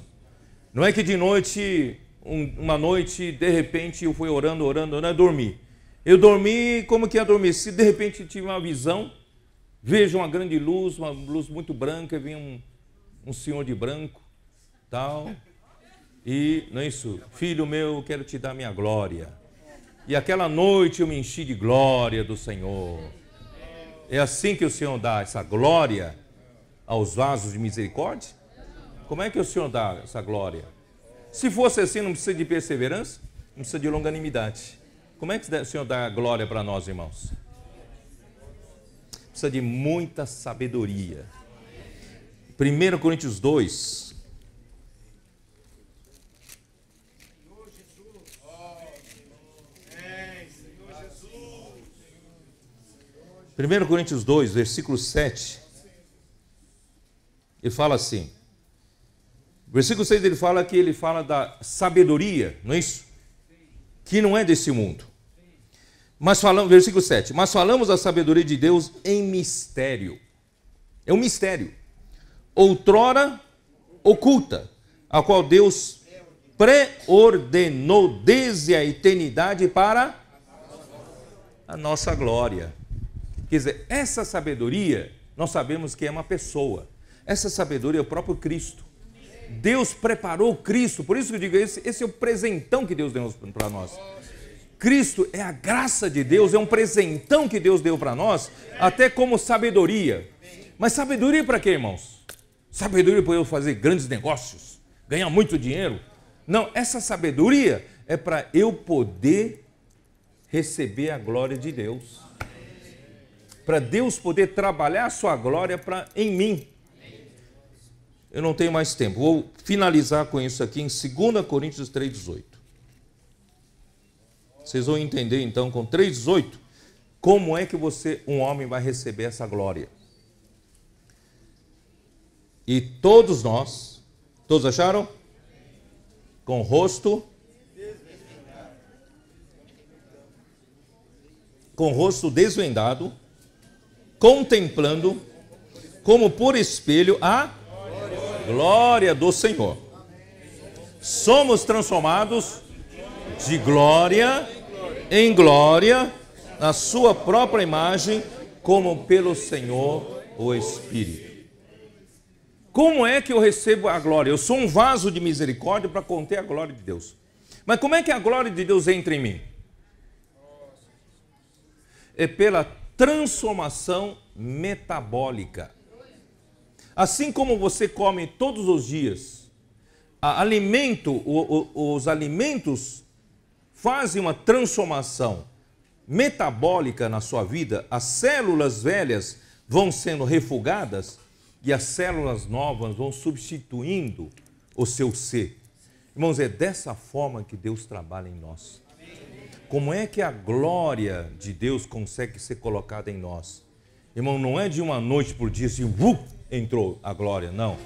Não é que de noite, uma noite, de repente eu fui orando, dormi. Eu dormi, como que adormeci, de repente tive uma visão, vejo uma grande luz, uma luz muito branca, vinha um senhor de branco, tal, e, não é isso, filho meu, quero te dar minha glória. E aquela noite eu me enchi de glória do Senhor. É assim que o Senhor dá essa glória aos vasos de misericórdia? Como é que o Senhor dá essa glória? Se fosse assim, não precisa de perseverança, não precisa de longanimidade. Como é que o Senhor dá a glória para nós, irmãos? Precisa de muita sabedoria. 1 Coríntios 2. Primeiro Coríntios 2, versículo 7, ele fala assim, versículo 6 ele fala da sabedoria, não é isso? Que não é desse mundo. Mas falamos, versículo 7, mas falamos da sabedoria de Deus em mistério. É um mistério. Outrora oculta, a qual Deus preordenou desde a eternidade para a nossa glória. Quer dizer, essa sabedoria, nós sabemos que é uma pessoa. Essa sabedoria é o próprio Cristo. Deus preparou Cristo, por isso que eu digo, esse é o presentão que Deus deu para nós. Cristo é a graça de Deus, é um presentão que Deus deu para nós, até como sabedoria. Mas sabedoria para quê, irmãos? Sabedoria para eu fazer grandes negócios, ganhar muito dinheiro? Não, essa sabedoria é para eu poder receber a glória de Deus. Para Deus poder trabalhar a sua glória em mim. Eu não tenho mais tempo, vou finalizar com isso aqui em 2 Coríntios 3,18. Vocês vão entender então com 3,18 como é que um homem vai receber essa glória. E todos nós, todos acharam? Com o rosto desvendado, contemplando como por espelho a glória do Senhor. Somos transformados de glória em glória na sua própria imagem, como pelo Senhor o Espírito. Como é que eu recebo a glória? Eu sou um vaso de misericórdia para conter a glória de Deus. Mas como é que a glória de Deus entra em mim? É pela transformação metabólica. Assim como você come todos os dias, os alimentos fazem uma transformação metabólica na sua vida, as células velhas vão sendo refugadas e as células novas vão substituindo o seu ser. Irmãos, é dessa forma que Deus trabalha em nós. Como é que a glória de Deus consegue ser colocada em nós? Irmão, não é de uma noite por dia assim, entrou a glória, não.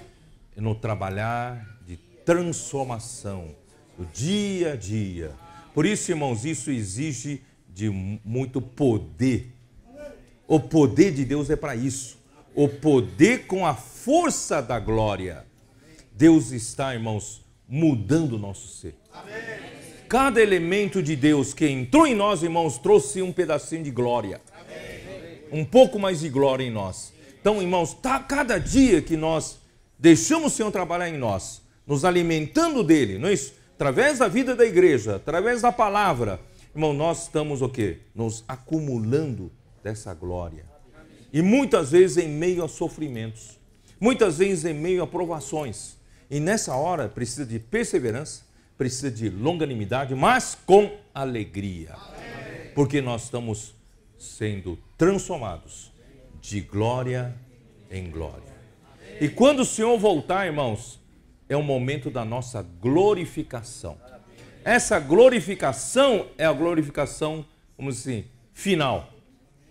É no trabalhar de transformação, do dia a dia. Por isso, irmãos, isso exige de muito poder. O poder de Deus é para isso. O poder com a força da glória. Deus está, irmãos, mudando o nosso ser. Amém. Cada elemento de Deus que entrou em nós, irmãos, trouxe um pedacinho de glória. Amém. Um pouco mais de glória em nós. Então, irmãos, cada dia que nós deixamos o Senhor trabalhar em nós, nos alimentando dele, não é isso? Através da vida da igreja, através da palavra, irmão, nós estamos o quê? Nos acumulando dessa glória. E muitas vezes em meio a sofrimentos, muitas vezes em meio a provações. E nessa hora precisa de perseverança, precisa de longanimidade, mas com alegria. Porque nós estamos sendo transformados de glória em glória. E quando o Senhor voltar, irmãos, é o momento da nossa glorificação. Essa glorificação é a glorificação, vamos dizer assim, final.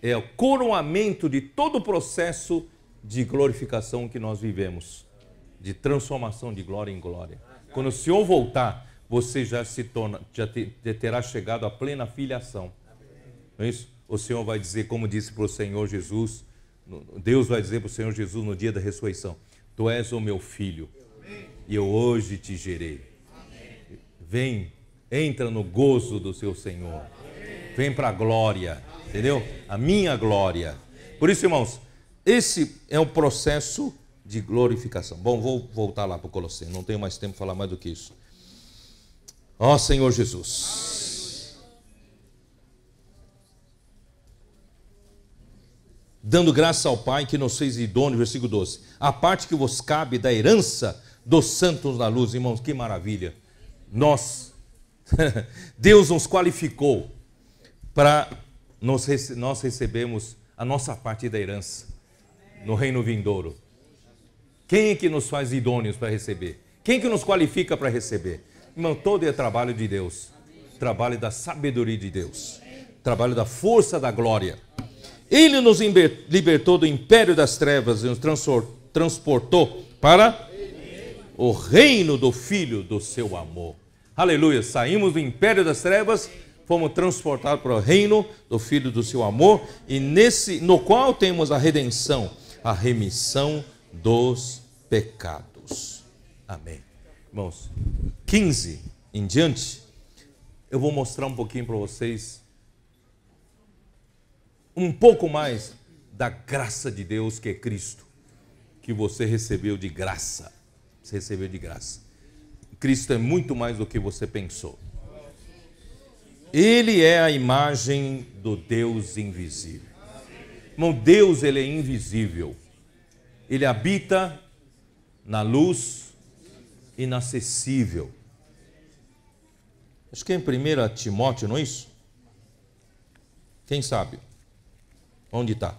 É o coroamento de todo o processo de glorificação que nós vivemos, de transformação de glória em glória. Quando o Senhor voltar, você já terá chegado à plena filiação. Não é isso? O Senhor vai dizer, como disse para o Senhor Jesus, Deus vai dizer para o Senhor Jesus no dia da ressurreição: Tu és o meu filho, e eu hoje te gerei. Vem, entra no gozo do seu Senhor. Vem para a glória, entendeu? A minha glória. Por isso, irmãos, esse é o processo de glorificação. Bom, vou voltar lá para o Colossenses, não tenho mais tempo para falar mais do que isso. Ó Senhor Jesus, dando graça ao Pai que nos fez idôneo, versículo 12, a parte que vos cabe da herança dos santos na luz. Irmãos, que maravilha. Deus nos qualificou para nós recebermos a nossa parte da herança no reino vindouro. Quem é que nos faz idôneos para receber? Quem é que nos qualifica para receber? Irmão, todo é trabalho de Deus, trabalho da sabedoria de Deus, trabalho da força da glória. Ele nos libertou do império das trevas e nos transportou para o reino do Filho do seu amor. Aleluia, saímos do império das trevas, fomos transportados para o reino do Filho do seu amor, e no qual temos a redenção, a remissão dos pecados. Amém. Irmãos, 15 em diante, eu vou mostrar um pouquinho para vocês um pouco mais da graça de Deus, que é Cristo, que você recebeu de graça. Você recebeu de graça. Cristo é muito mais do que você pensou. Ele é a imagem do Deus invisível. Irmão, Deus, ele é invisível. Ele habita na luz inacessível. Acho que é em 1 Timóteo, não é isso? Quem sabe? Onde está?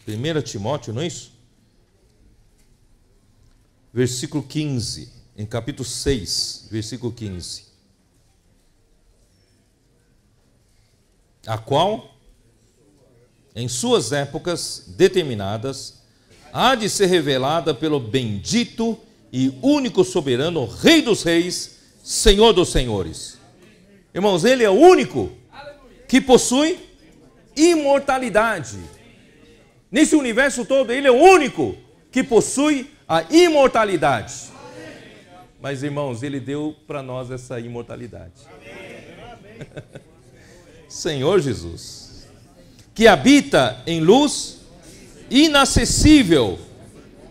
1 Timóteo, não é isso? Versículo 15, em capítulo 6, versículo 15. A qual, em suas épocas determinadas, há de ser revelada pelo bendito e único soberano, Rei dos reis, Senhor dos senhores. Irmãos, ele é o único que possui imortalidade. Nesse universo todo, ele é o único que possui a imortalidade. Mas, irmãos, ele deu para nós essa imortalidade. Senhor Jesus, que habita em luz inacessível,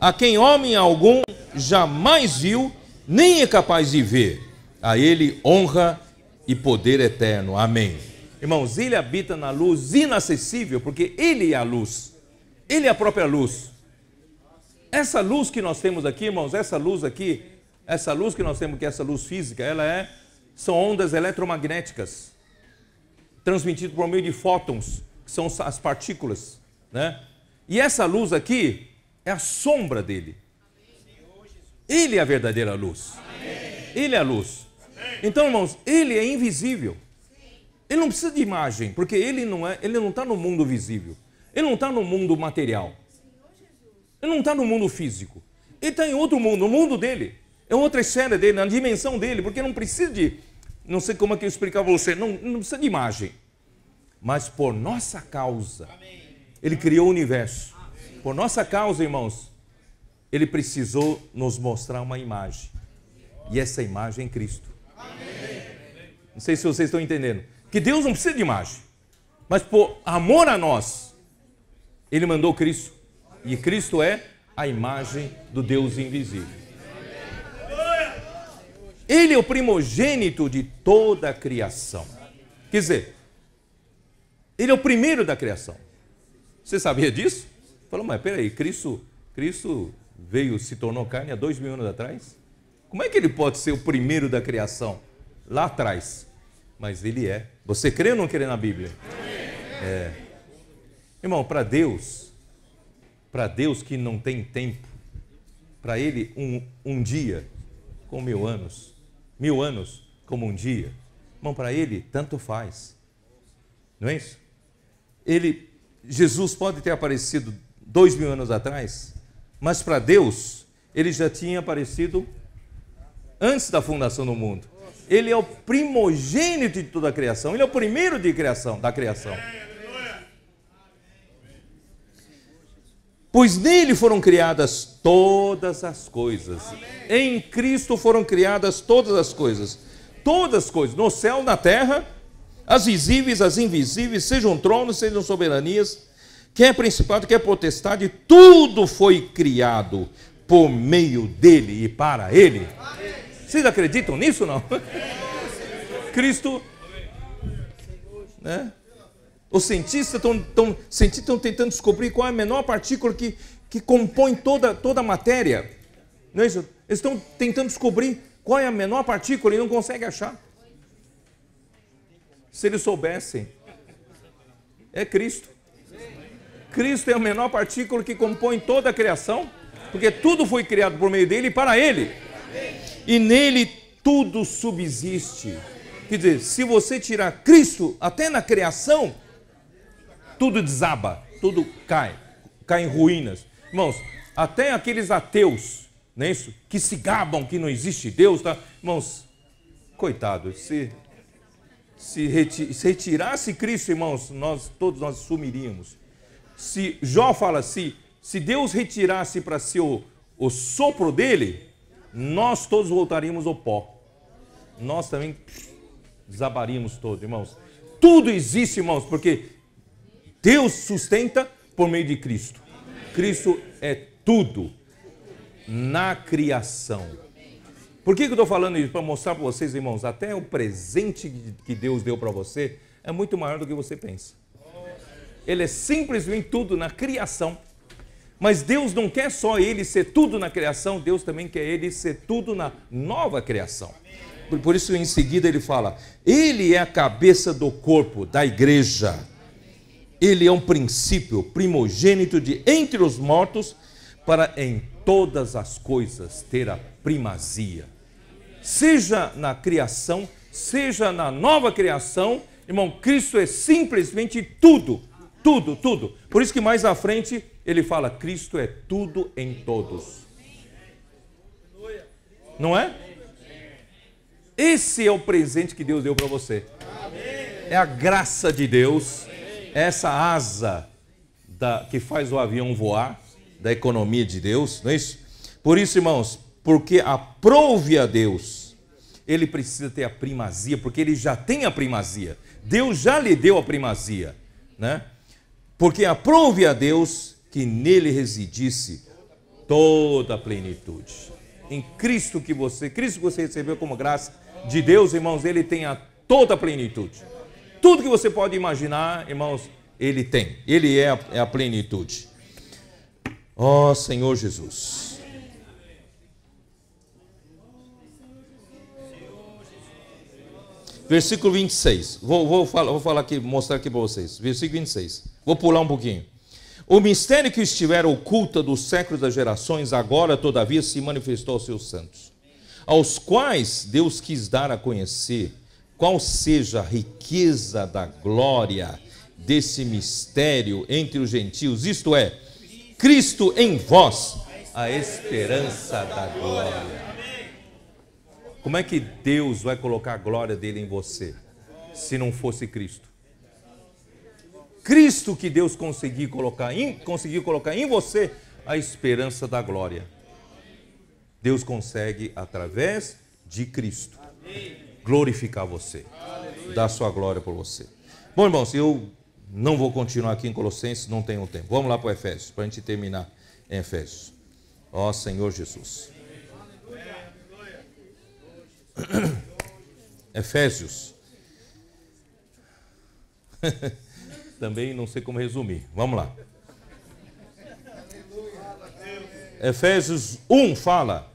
a quem homem algum jamais viu, nem é capaz de ver. A ele honra e poder eterno. Amém. Irmãos, ele habita na luz inacessível, porque ele é a luz. Ele é a própria luz. Essa luz que nós temos aqui, irmãos, essa luz que nós temos aqui, essa luz física, são ondas eletromagnéticas, transmitidas por meio de fótons, que são as partículas, né? E essa luz aqui é a sombra dele. Ele é a verdadeira luz. Ele é a luz. Então, irmãos, ele é invisível. Ele não precisa de imagem, porque ele não está no mundo visível. Ele não está no mundo material. Ele não está no mundo físico. Ele está em outro mundo, no mundo dele. É outra esfera dele, na dimensão dele, porque não precisa de... Não sei como é que eu explicar para você. Não precisa de imagem. Mas por nossa causa, ele criou o universo. Por nossa causa, irmãos, ele precisou nos mostrar uma imagem. E essa imagem é Cristo. Não sei se vocês estão entendendo. Que Deus não precisa de imagem. Mas por amor a nós, ele mandou Cristo. E Cristo é a imagem do Deus invisível. Ele é o primogênito de toda a criação. Quer dizer, ele é o primeiro da criação. Você sabia disso? Falou, mas peraí, Cristo veio, se tornou carne há 2000 anos atrás? Como é que ele pode ser o primeiro da criação? Lá atrás. Mas ele é. Você crê ou não crê na Bíblia? Irmão, para Deus que não tem tempo, para Ele um dia como 1000 anos, 1000 anos como um dia. Irmão, para Ele tanto faz. Não é isso? Jesus pode ter aparecido 2000 anos atrás, mas para Deus, Ele já tinha aparecido antes da fundação do mundo. Ele é o primogênito de toda a criação. Ele é o primeiro da criação. Pois nele foram criadas todas as coisas. Em Cristo foram criadas todas as coisas. Todas as coisas, no céu, na terra, as visíveis, as invisíveis, sejam tronos, sejam soberanias, quer principado, quer potestade, tudo foi criado por meio dele e para ele. Vocês acreditam nisso ou não? Cristo, né? Os cientistas estão tentando descobrir qual é a menor partícula que compõe toda a matéria. Não é isso? Eles estão tentando descobrir qual é a menor partícula e não conseguem achar. Se eles soubessem, é Cristo. Cristo é a menor partícula que compõe toda a criação, porque tudo foi criado por meio dele e para ele. E nele tudo subsiste. Quer dizer, se você tirar Cristo até na criação, tudo desaba, tudo cai em ruínas. Irmãos, até aqueles ateus, não é isso? Que se gabam que não existe Deus, tá? Irmãos, coitado, se retirasse Cristo, irmãos, todos nós sumiríamos. Se Jó fala, se Deus retirasse para si o sopro dele, nós todos voltaríamos ao pó. Nós também desabaríamos todos, irmãos. Tudo existe, irmãos, porque Deus sustenta por meio de Cristo. Cristo é tudo na criação. Por que eu estou falando isso? Para mostrar para vocês, irmãos, até o presente que Deus deu para você é muito maior do que você pensa. Ele é simplesmente tudo na criação. Mas Deus não quer só Ele ser tudo na criação, Deus também quer Ele ser tudo na nova criação. Por isso, em seguida, ele fala, Ele é a cabeça do corpo, da igreja. Ele é um princípio primogênito de entre os mortos, para em todas as coisas ter a primazia. Seja na criação, seja na nova criação, irmão, Cristo é simplesmente tudo, tudo, tudo. Por isso que mais à frente ele fala, Cristo é tudo em todos. Não é? Esse é o presente que Deus deu para você. É a graça de Deus, essa asa que faz o avião voar, da economia de Deus, não é isso? Por isso, irmãos, porque aprove a Deus, ele precisa ter a primazia, porque ele já tem a primazia. Deus já lhe deu a primazia, né? Porque aprove a Deus que nele residisse toda a plenitude. Em Cristo que você recebeu como graça de Deus, irmãos, ele tem toda a plenitude. Tudo que você pode imaginar, irmãos, ele tem. Ele é a plenitude. Ó Senhor Jesus. Versículo 26. Vou falar aqui, mostrar aqui para vocês. Versículo 26. Vou pular um pouquinho. O mistério que estivera oculto dos séculos das gerações, agora, todavia, se manifestou aos seus santos, aos quais Deus quis dar a conhecer qual seja a riqueza da glória desse mistério entre os gentios, isto é, Cristo em vós, a esperança da glória. Como é que Deus vai colocar a glória dele em você, se não fosse Cristo? Cristo que Deus conseguiu colocar em você a esperança da glória. Deus consegue, através de Cristo, glorificar você, dar sua glória por você. Bom, irmãos, eu não vou continuar aqui em Colossenses, não tenho tempo. Vamos lá para o Efésios, para a gente terminar em Efésios. Ó Senhor Jesus. Efésios. Também não sei como resumir. Vamos lá. Efésios 1 fala.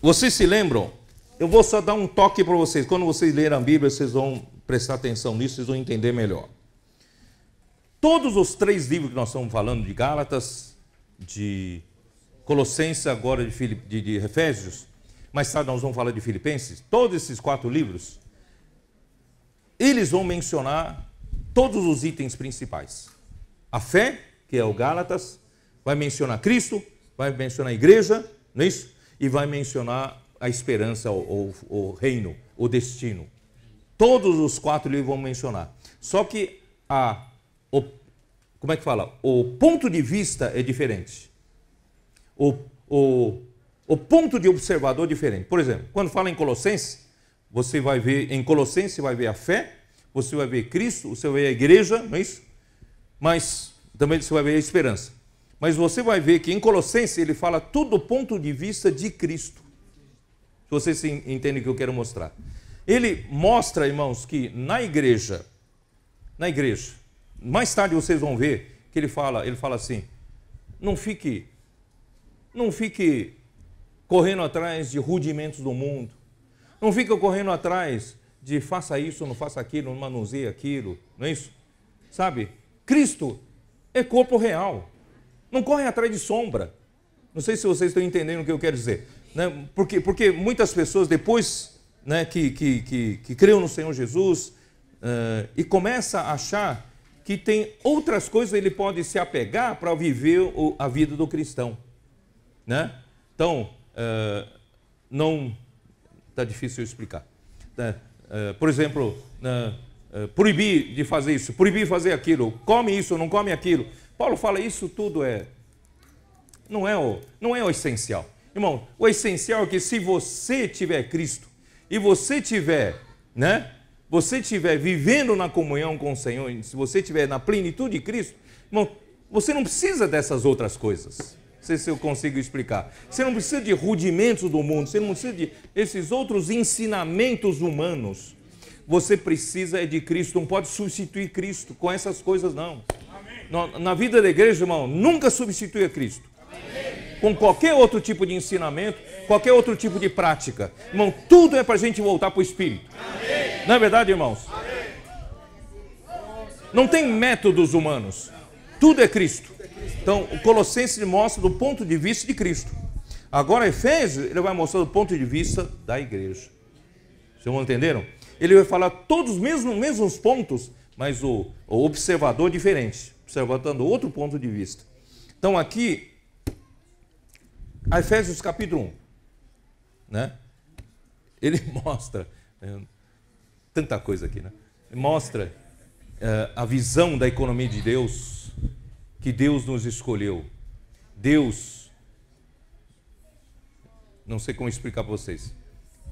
Vocês se lembram? Eu vou só dar um toque para vocês. Quando vocês lerem a Bíblia, vocês vão prestar atenção nisso, vocês vão entender melhor. Todos os 3 livros que nós estamos falando, de Gálatas, de Colossenses, agora de Efésios, mais tarde nós vamos falar de Filipenses, todos esses 4 livros, eles vão mencionar todos os itens principais. A fé, que é o Gálatas, vai mencionar Cristo, vai mencionar a igreja, não é isso? E vai mencionar a esperança, o reino, o destino. Todos os 4 livros vão mencionar. Só que como é que fala? O ponto de vista é diferente. O ponto de observador é diferente. Por exemplo, quando fala em Colossenses, você vai ver, em Colossenses você vai ver a fé, você vai ver Cristo, você vai ver a igreja, não é isso? Mas também você vai ver a esperança. Mas você vai ver que em Colossenses ele fala tudo do ponto de vista de Cristo. Se vocês entendem o que eu quero mostrar. Ele mostra, irmãos, que na igreja, mais tarde vocês vão ver que ele fala assim, não fique correndo atrás de rudimentos do mundo, não fique correndo atrás de faça isso, não faça aquilo, não manuseie aquilo, não é isso? Sabe? Cristo é corpo real, não corre atrás de sombra. Não sei se vocês estão entendendo o que eu quero dizer, né? Porque muitas pessoas depois, né, que creu no Senhor Jesus e começa a achar que tem outras coisas ele pode se apegar para viver a vida do cristão, né? Então, não está difícil eu explicar, né? Por exemplo, proibir de fazer isso, proibir de fazer aquilo, come isso, não come aquilo. Paulo fala isso tudo não é o essencial. Irmão, o essencial é que se você tiver Cristo e você tiver, né? Você estiver vivendo na comunhão com o Senhor, se você estiver na plenitude de Cristo, irmão, você não precisa dessas outras coisas. Não sei se eu consigo explicar. Você não precisa de rudimentos do mundo, você não precisa de esses outros ensinamentos humanos. Você precisa de Cristo, não pode substituir Cristo com essas coisas, não. Na vida da igreja, irmão, nunca substitui a Cristo. Com qualquer outro tipo de ensinamento, qualquer outro tipo de prática. Irmão, tudo é para a gente voltar para o Espírito. Não é verdade, irmãos? Não tem métodos humanos. Tudo é Cristo. Então, o Colossenses mostra do ponto de vista de Cristo. Agora, Efésios, ele vai mostrar do ponto de vista da igreja. Vocês entenderam? Ele vai falar todos os mesmos pontos, mas o observador diferente. Observando outro ponto de vista. Então, aqui, Efésios capítulo 1, né? Ele mostra tanta coisa aqui, né? Ele mostra a visão da economia de Deus, que Deus nos escolheu. Deus, não sei como explicar para vocês.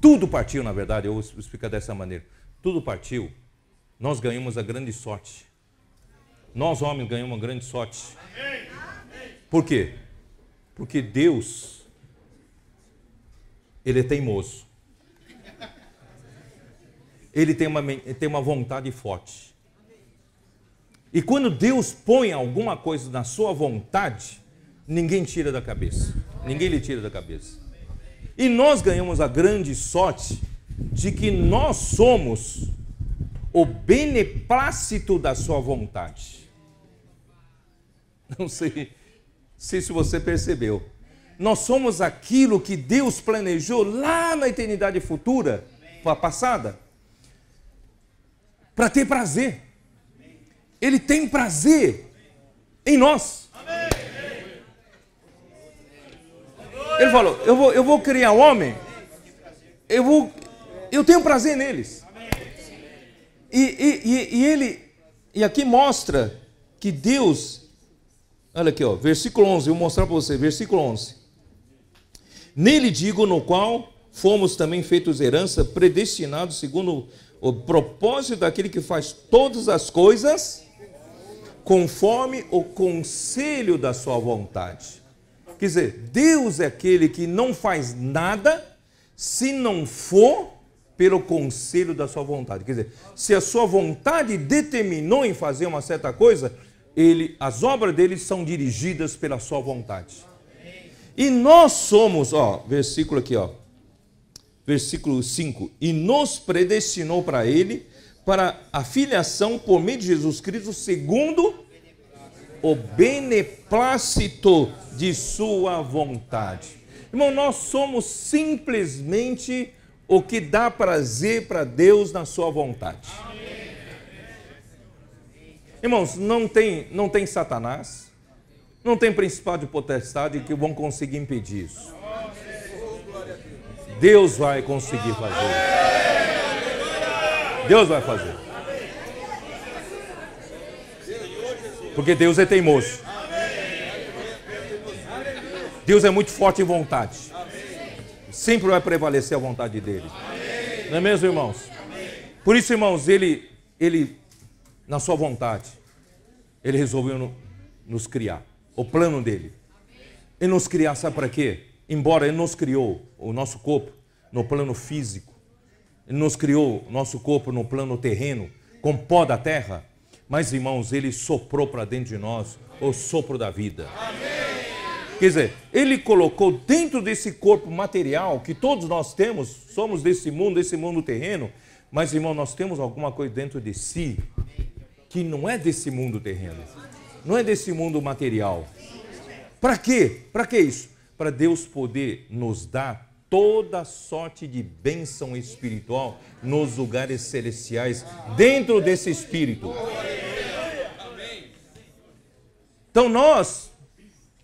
Tudo partiu, na verdade, eu vou explicar dessa maneira. Tudo partiu. Nós ganhamos a grande sorte. Nós, homens, ganhamos uma grande sorte. Por quê? Porque Deus, Ele é teimoso. Ele tem uma vontade forte. E quando Deus põe alguma coisa na sua vontade, ninguém tira da cabeça. Ninguém lhe tira da cabeça. E nós ganhamos a grande sorte de que nós somos o beneplácito da sua vontade. Não sei se você percebeu. Nós somos aquilo que Deus planejou lá na eternidade futura, passada, para ter prazer. Ele tem prazer em nós. Ele falou, eu vou criar um homem, eu tenho prazer neles. E aqui mostra que Deus, olha aqui, ó, versículo 11, eu vou mostrar para você, versículo 11. Nele digo, no qual fomos também feitos herança, predestinados segundo o propósito daquele que faz todas as coisas conforme o conselho da sua vontade. Quer dizer, Deus é aquele que não faz nada se não for pelo conselho da sua vontade. Quer dizer, se a sua vontade determinou em fazer uma certa coisa, as obras dele são dirigidas pela sua vontade. E nós somos, ó, versículo aqui, ó, versículo 5, e nos predestinou para ele, para a filiação por meio de Jesus Cristo, segundo o beneplácito de sua vontade. Irmão, nós somos simplesmente o que dá prazer para Deus na sua vontade. Irmãos, não tem Satanás, não tem principado de potestade que vão conseguir impedir isso. Deus vai conseguir fazer. Deus vai fazer. Porque Deus é teimoso. Deus é muito forte em vontade. Sempre vai prevalecer a vontade dele. Não é mesmo, irmãos? Por isso, irmãos, ele na sua vontade, ele resolveu nos criar. O plano dele. Ele nos criar, sabe para quê? Embora ele nos criou o nosso corpo no plano físico, ele nos criou o nosso corpo no plano terreno, com pó da terra, mas, irmãos, ele soprou para dentro de nós o sopro da vida. Quer dizer, ele colocou dentro desse corpo material que todos nós temos, somos desse mundo terreno, mas, irmão, nós temos alguma coisa dentro de si que não é desse mundo terreno, não é desse mundo material. Para quê? Para que isso? Para Deus poder nos dar toda sorte de bênção espiritual nos lugares celestiais, dentro desse espírito. Então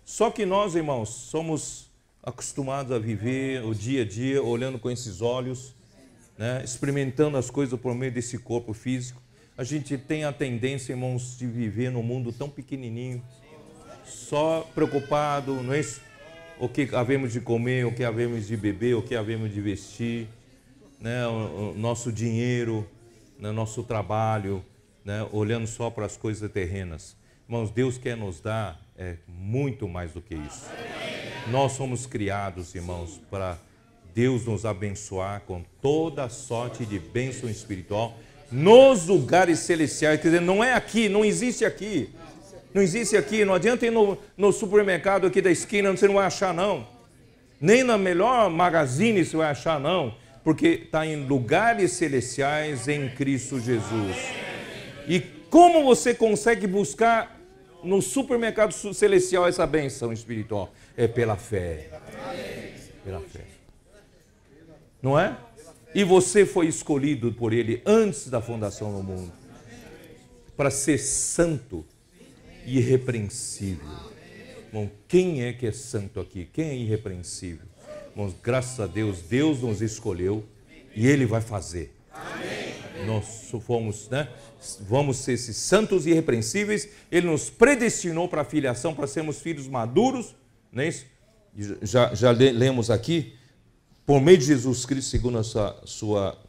só que nós, irmãos, somos acostumados a viver o dia a dia, olhando com esses olhos, né, experimentando as coisas por meio desse corpo físico. A gente tem a tendência, irmãos, de viver num mundo tão pequenininho, só preocupado, não é isso? O que havemos de comer, o que havemos de beber, o que havemos de vestir, né? O nosso dinheiro, né? Nosso trabalho, né? Olhando só para as coisas terrenas. Irmãos, Deus quer nos dar muito mais do que isso. Nós somos criados, irmãos, para Deus nos abençoar com toda sorte de bênção espiritual nos lugares celestiais. Quer dizer, não é aqui, não existe aqui. Não existe aqui, não adianta ir no supermercado aqui da esquina, você não vai achar não. Nem na melhor magazine você vai achar não. Porque está em lugares celestiais em Cristo Jesus. E como você consegue buscar no supermercado celestial essa bênção espiritual? É pela fé. Pela fé. Não é? E você foi escolhido por Ele antes da fundação do mundo. Para ser santo. Irrepreensível. Bom, quem é que é santo aqui? Quem é irrepreensível? Bom, graças a Deus, Deus nos escolheu e Ele vai fazer. Amém. Nós fomos, né? Vamos ser esses santos e irrepreensíveis. Ele nos predestinou para a filiação, para sermos filhos maduros, não é isso? Já lemos aqui, por meio de Jesus Cristo, segundo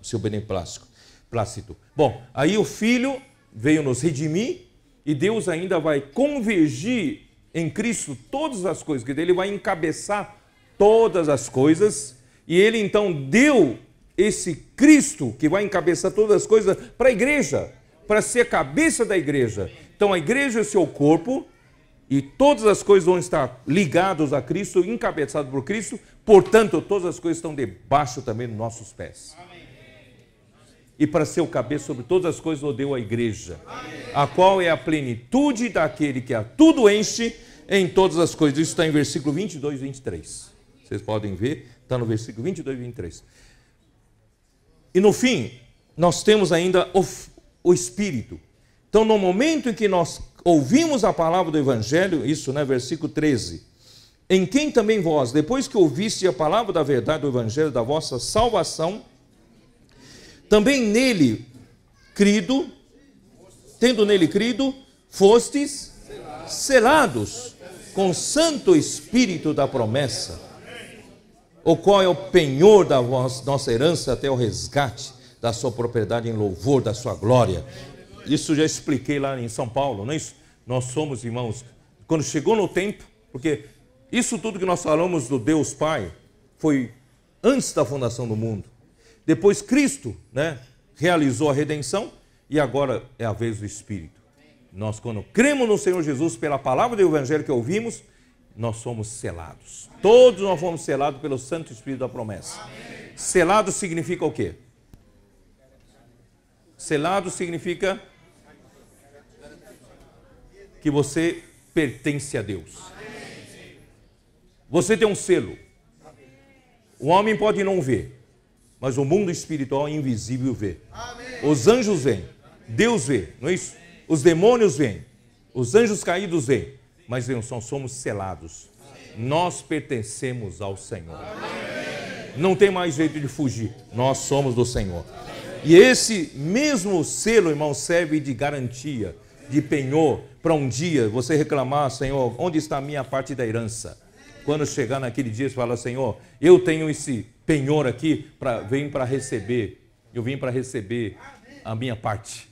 seu beneplácito. Bom, aí o Filho veio nos redimir. E Deus ainda vai convergir em Cristo todas as coisas, que Ele vai encabeçar todas as coisas, e Ele então deu esse Cristo que vai encabeçar todas as coisas para a igreja, para ser a cabeça da igreja. Então a igreja é o seu corpo, e todas as coisas vão estar ligadas a Cristo, encabeçadas por Cristo, portanto todas as coisas estão debaixo também dos nossos pés. E para ser o cabeça sobre todas as coisas, o deu a igreja, a qual é a plenitude daquele que a tudo enche em todas as coisas. Isso está em versículo 22 e 23. Vocês podem ver, está no versículo 22 e 23. E no fim, nós temos ainda o Espírito. Então, no momento em que nós ouvimos a palavra do Evangelho, isso, né, versículo 13. Em quem também vós, depois que ouviste a palavra da verdade do Evangelho da vossa salvação, também nele crido, tendo nele crido, fostes selados com o Santo Espírito da promessa, o qual é o penhor da nossa herança até o resgate da sua propriedade em louvor da sua glória. Isso já expliquei lá em São Paulo, não é isso? Nós somos, irmãos, quando chegou no tempo, porque isso tudo que nós falamos do Deus Pai foi antes da fundação do mundo. Depois Cristo, né, realizou a redenção e agora é a vez do Espírito. Nós, quando cremos no Senhor Jesus pela palavra do Evangelho que ouvimos, nós somos selados. Todos nós fomos selados pelo Santo Espírito da promessa. Selado significa o quê? Selado significa que você pertence a Deus. Você tem um selo. O homem pode não ver, mas o mundo espiritual invisível vê. Os anjos veem, Deus vê, não é isso? Os demônios veem, os anjos caídos veem, mas nós somos selados. Nós pertencemos ao Senhor. Não tem mais jeito de fugir. Nós somos do Senhor. E esse mesmo selo, irmão, serve de garantia, de penhor, para um dia você reclamar: Senhor, onde está a minha parte da herança? Quando chegar naquele dia, você fala: Senhor, eu tenho esse penhor aqui, vim para receber. Eu vim para receber a minha parte.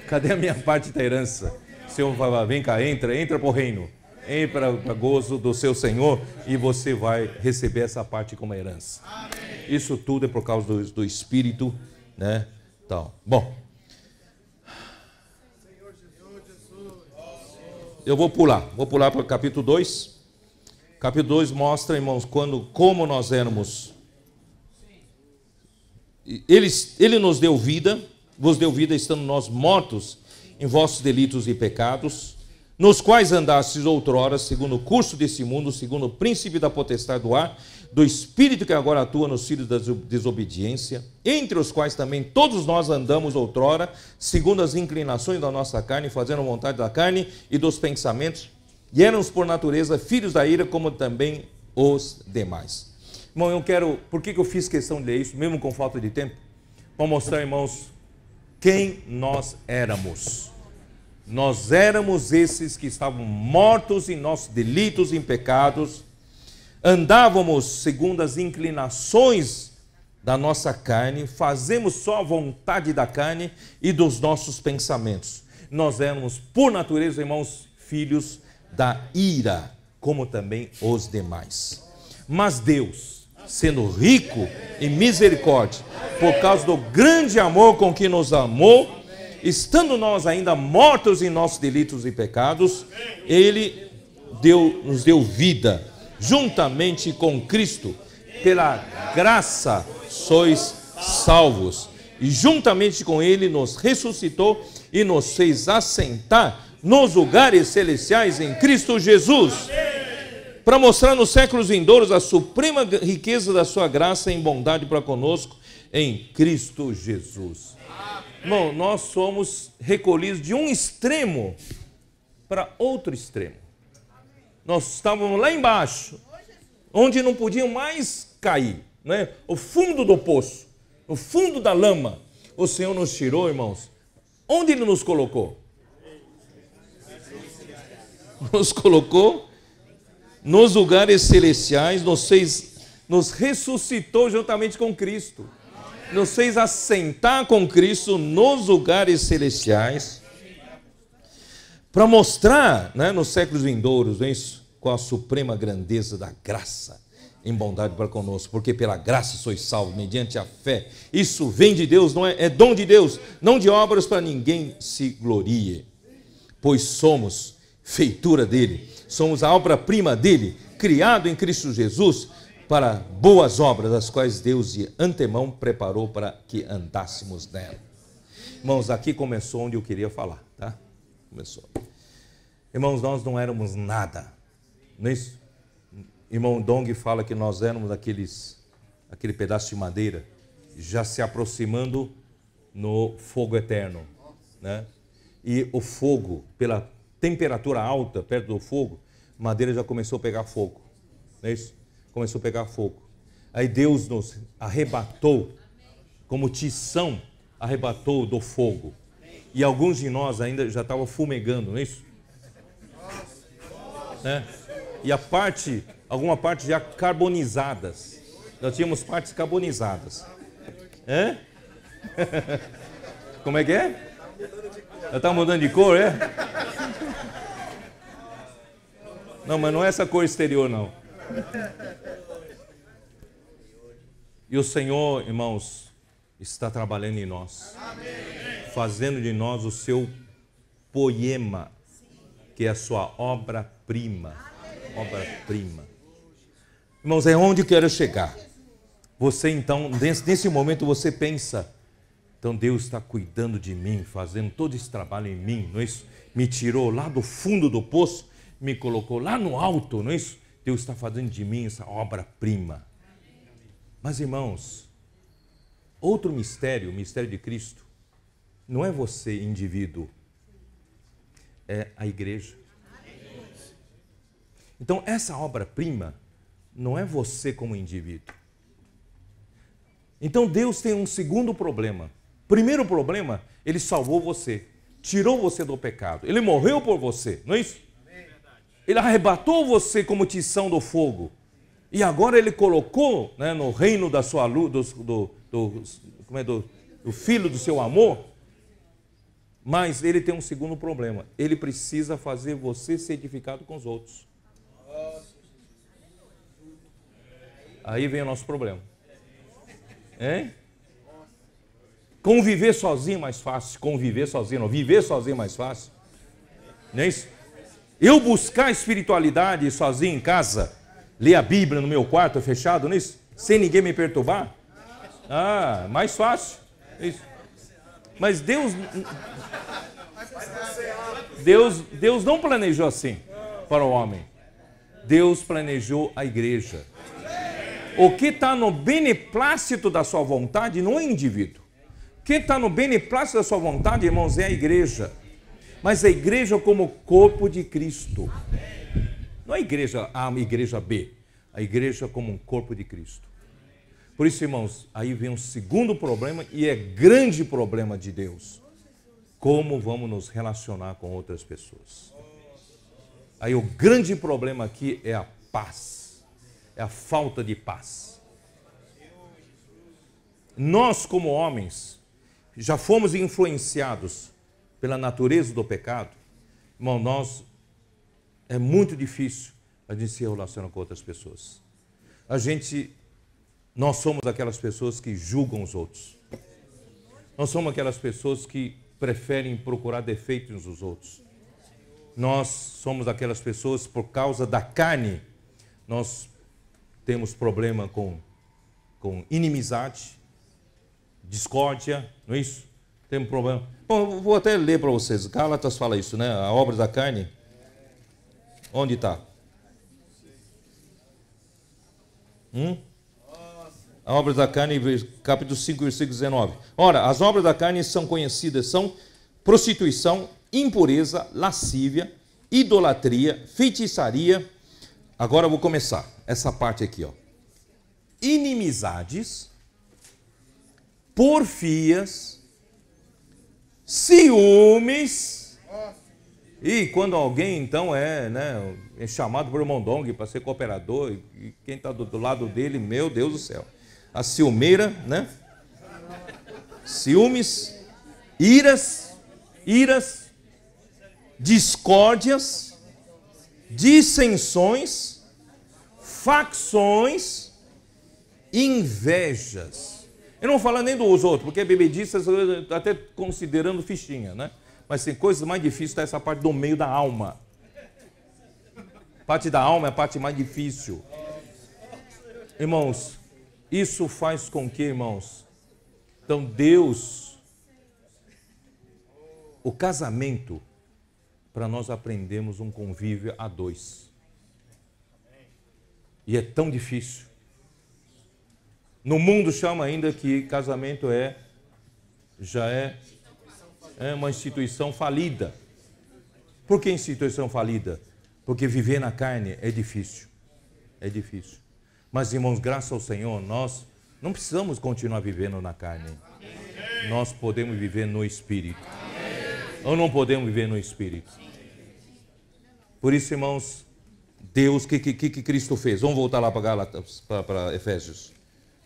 Cadê a minha parte da herança? O Senhor vai: vem cá, entra para o reino. Entra para gozo do seu Senhor e você vai receber essa parte como herança. Isso tudo é por causa do Espírito, né? Então, bom, eu vou pular para o capítulo 2. Capítulo 2 mostra, irmãos, como nós éramos. Ele nos deu vida, vos deu vida estando nós mortos em vossos delitos e pecados, nos quais andastes outrora, segundo o curso desse mundo, segundo o príncipe da potestade do ar, do espírito que agora atua nos filhos da desobediência, entre os quais também todos nós andamos outrora, segundo as inclinações da nossa carne, fazendo a vontade da carne e dos pensamentos, e éramos por natureza filhos da ira, como também os demais. Irmão, por que eu fiz questão de ler isso, mesmo com falta de tempo? Para mostrar, irmãos, quem nós éramos. Nós éramos esses que estavam mortos em nossos delitos e pecados, andávamos segundo as inclinações da nossa carne, fazemos só a vontade da carne e dos nossos pensamentos. Nós éramos, por natureza, irmãos, filhos da ira, como também os demais. Mas Deus, sendo rico em misericórdia, por causa do grande amor com que nos amou, estando nós ainda mortos em nossos delitos e pecados, Ele nos deu vida, juntamente com Cristo. Pela graça sois salvos. E juntamente com Ele nos ressuscitou e nos fez assentar nos lugares celestiais em Cristo Jesus, para mostrar nos séculos vindouros a suprema riqueza da sua graça em bondade para conosco em Cristo Jesus. Irmão, nós somos recolhidos de um extremo para outro extremo. Nós estávamos lá embaixo, onde não podiam mais cair, né? O fundo do poço, o fundo da lama. O Senhor nos tirou, irmãos. Onde Ele nos colocou? Nos colocou nos lugares celestiais, nos ressuscitou juntamente com Cristo. Nos fez assentar com Cristo nos lugares celestiais, para mostrar, né, nos séculos vindouros, isso, com a suprema grandeza da graça em bondade para conosco, porque pela graça sois salvos, mediante a fé. Isso vem de Deus, não é dom de Deus, não de obras para ninguém se glorie, pois somos feitura dele, somos a obra-prima dele, criado em Cristo Jesus, para boas obras, as quais Deus de antemão preparou para que andássemos nela. Irmãos, aqui começou onde eu queria falar, tá? Começou. Irmãos, nós não éramos nada, não é isso? Irmão Dong fala que nós éramos aquele pedaço de madeira, já se aproximando no fogo eterno, né? E o fogo, pela temperatura alta, perto do fogo, a madeira já começou a pegar fogo, não é isso? Começou a pegar fogo. Aí Deus nos arrebatou, como tição, arrebatou do fogo. E alguns de nós ainda já estavam fumegando, não é isso? Né? E alguma parte já carbonizadas. Nós tínhamos partes carbonizadas. É? Como é que é? Já está mudando de cor, é? Não, mas não é essa cor exterior, não. E o Senhor, irmãos, está trabalhando em nós, fazendo de nós o seu poema, que é a sua obra-prima. Obra-prima. Irmãos, é onde eu quero chegar. Você então, nesse momento, você pensa Então Deus está cuidando de mim, fazendo todo esse trabalho em mim, não é isso? Me tirou lá do fundo do poço, me colocou lá no alto, não é isso? Deus está fazendo de mim essa obra-prima. Mas, irmãos, outro mistério, o mistério de Cristo, não é você, indivíduo, é a igreja. Então, essa obra-prima não é você como indivíduo. Então, Deus tem um segundo problema. Primeiro problema, Ele salvou você, tirou você do pecado. Ele morreu por você, não é isso? Ele arrebatou você como tição do fogo. E agora Ele colocou, né, no reino da sua luz, do filho do seu amor. Mas Ele tem um segundo problema. Ele precisa fazer você ser edificado com os outros. Aí vem o nosso problema. Hein? Conviver sozinho é mais fácil. Conviver sozinho, não. Viver sozinho é mais fácil. Não é isso? Eu buscar espiritualidade sozinho em casa, ler a Bíblia no meu quarto fechado, não é isso? Sem ninguém me perturbar. Ah, mais fácil. É isso. Mas Deus não planejou assim para o homem. Deus planejou a igreja. O que está no beneplácito da sua vontade não é indivíduo. O que está no beneplácito da sua vontade, irmãos, é a igreja. Mas a igreja como corpo de Cristo. Não é a igreja A, a igreja B. A igreja como um corpo de Cristo. Por isso, irmãos, aí vem um segundo problema e é grande problema de Deus. Como vamos nos relacionar com outras pessoas? Aí o grande problema aqui é a paz. É a falta de paz. Nós, como homens, já fomos influenciados pela natureza do pecado. Irmão, é muito difícil a gente se relacionar com outras pessoas. Nós somos aquelas pessoas que julgam os outros. Nós somos aquelas pessoas que preferem procurar defeitos nos outros. Nós somos aquelas pessoas, por causa da carne, nós temos problema com inimizade, discórdia, não é isso? Temos problema. Bom, vou até ler para vocês. Gálatas fala isso, né? A obra da carne. Onde está? A obra da carne, capítulo 5, versículo 19. Ora, as obras da carne são conhecidas, são prostituição, impureza, lascívia, idolatria, feitiçaria. Agora eu vou começar essa parte aqui, ó. Inimizades, porfias, ciúmes. E quando alguém então é chamado por Mondong para ser cooperador, e quem está do lado dele, meu Deus do céu, a ciumeira, né? Ciúmes, iras, discórdias, dissensões, facções, invejas. Eu não vou falar nem dos outros, porque bebedistas até considerando fichinha, né? Mas tem coisas mais difíceis, tá essa parte do meio da alma. A parte da alma é a parte mais difícil. Irmãos, isso faz com que, irmãos, então Deus, o casamento, para nós aprendermos um convívio a dois. E é tão difícil. No mundo chama ainda que casamento já é uma instituição falida. Por que instituição falida? Porque viver na carne é difícil. É difícil. Mas, irmãos, graças ao Senhor, nós não precisamos continuar vivendo na carne. Nós podemos viver no Espírito. Ou não podemos viver no Espírito. Por isso, irmãos, Deus, o que Cristo fez? Vamos voltar lá para Gálatas, para Efésios.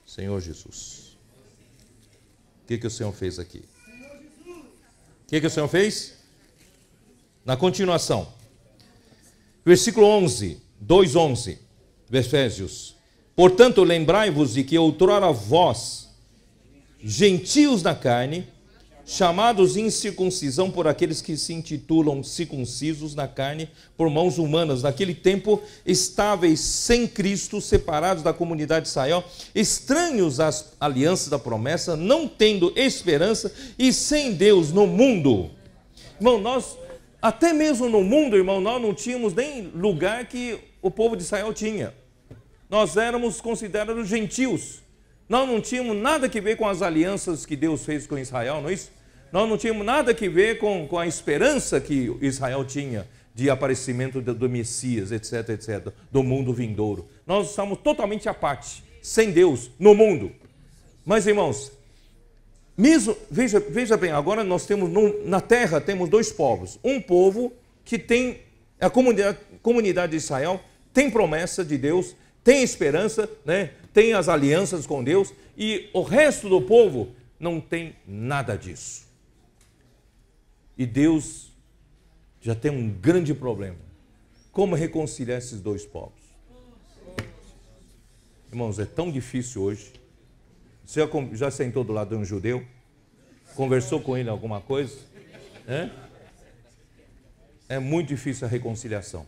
Senhor Jesus. O que o Senhor fez aqui? O que o Senhor fez? Na continuação. Versículo 11, 2:11, Efésios. Portanto, lembrai-vos de que outrora vós, gentios na carne, chamados incircuncisão por aqueles que se intitulam circuncisos na carne por mãos humanas. Naquele tempo estáveis sem Cristo, separados da comunidade de Israel, estranhos às alianças da promessa, não tendo esperança e sem Deus no mundo. Irmão, nós, até mesmo no mundo, irmão, nós não tínhamos nem lugar que o povo de Israel tinha. Nós éramos considerados gentios. Nós não tínhamos nada que ver com as alianças que Deus fez com Israel, não é isso? Nós não tínhamos nada que ver com a esperança que Israel tinha de aparecimento do Messias, etc, etc, do mundo vindouro. Nós estamos totalmente à parte, sem Deus, no mundo. Mas, irmãos, mesmo, veja bem, agora nós temos, na terra, temos dois povos. Um povo que tem, a comunidade de Israel, tem promessa de Deus, tem esperança, né? Tem as alianças com Deus, e o resto do povo não tem nada disso. E Deus já tem um grande problema. Como reconciliar esses dois povos? Irmãos, é tão difícil hoje. Você já sentou do lado de um judeu? Conversou com ele alguma coisa? É muito difícil a reconciliação.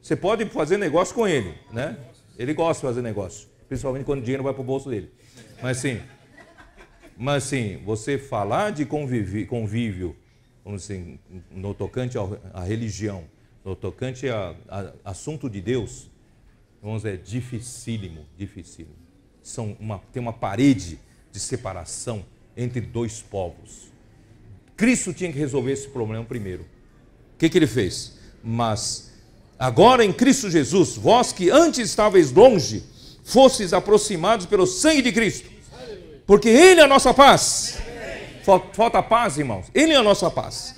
Você pode fazer negócio com ele, né? Ele gosta de fazer negócio, principalmente quando o dinheiro vai para o bolso dele. Mas sim, você falar de convívio, vamos dizer, no tocante à religião, no tocante a assunto de Deus, vamos dizer, é dificílimo. Tem uma parede de separação entre dois povos. Cristo tinha que resolver esse problema primeiro. O que ele fez? Mas agora em Cristo Jesus, vós que antes estáveis longe, fostes aproximados pelo sangue de Cristo, porque Ele é a nossa paz. Falta paz, irmãos. Ele é a nossa paz.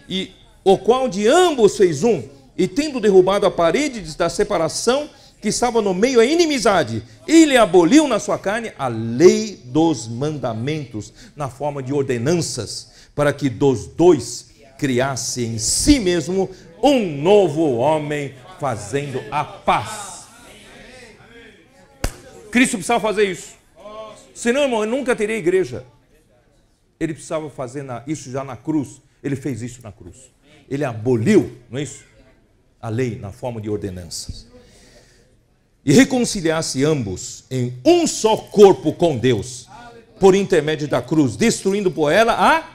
E o qual de ambos fez um, e tendo derrubado a parede da separação que estava no meio a inimizade, Ele aboliu na sua carne a lei dos mandamentos, na forma de ordenanças, para que dos dois criasse em si mesmo um novo homem, fazendo a paz. Cristo precisava fazer isso. Senão, irmão, ele nunca teria igreja. Ele precisava fazer isso já na cruz. Ele fez isso na cruz. Ele aboliu, não é isso? A lei na forma de ordenanças. E reconciliasse ambos em um só corpo com Deus, por intermédio da cruz, destruindo por ela a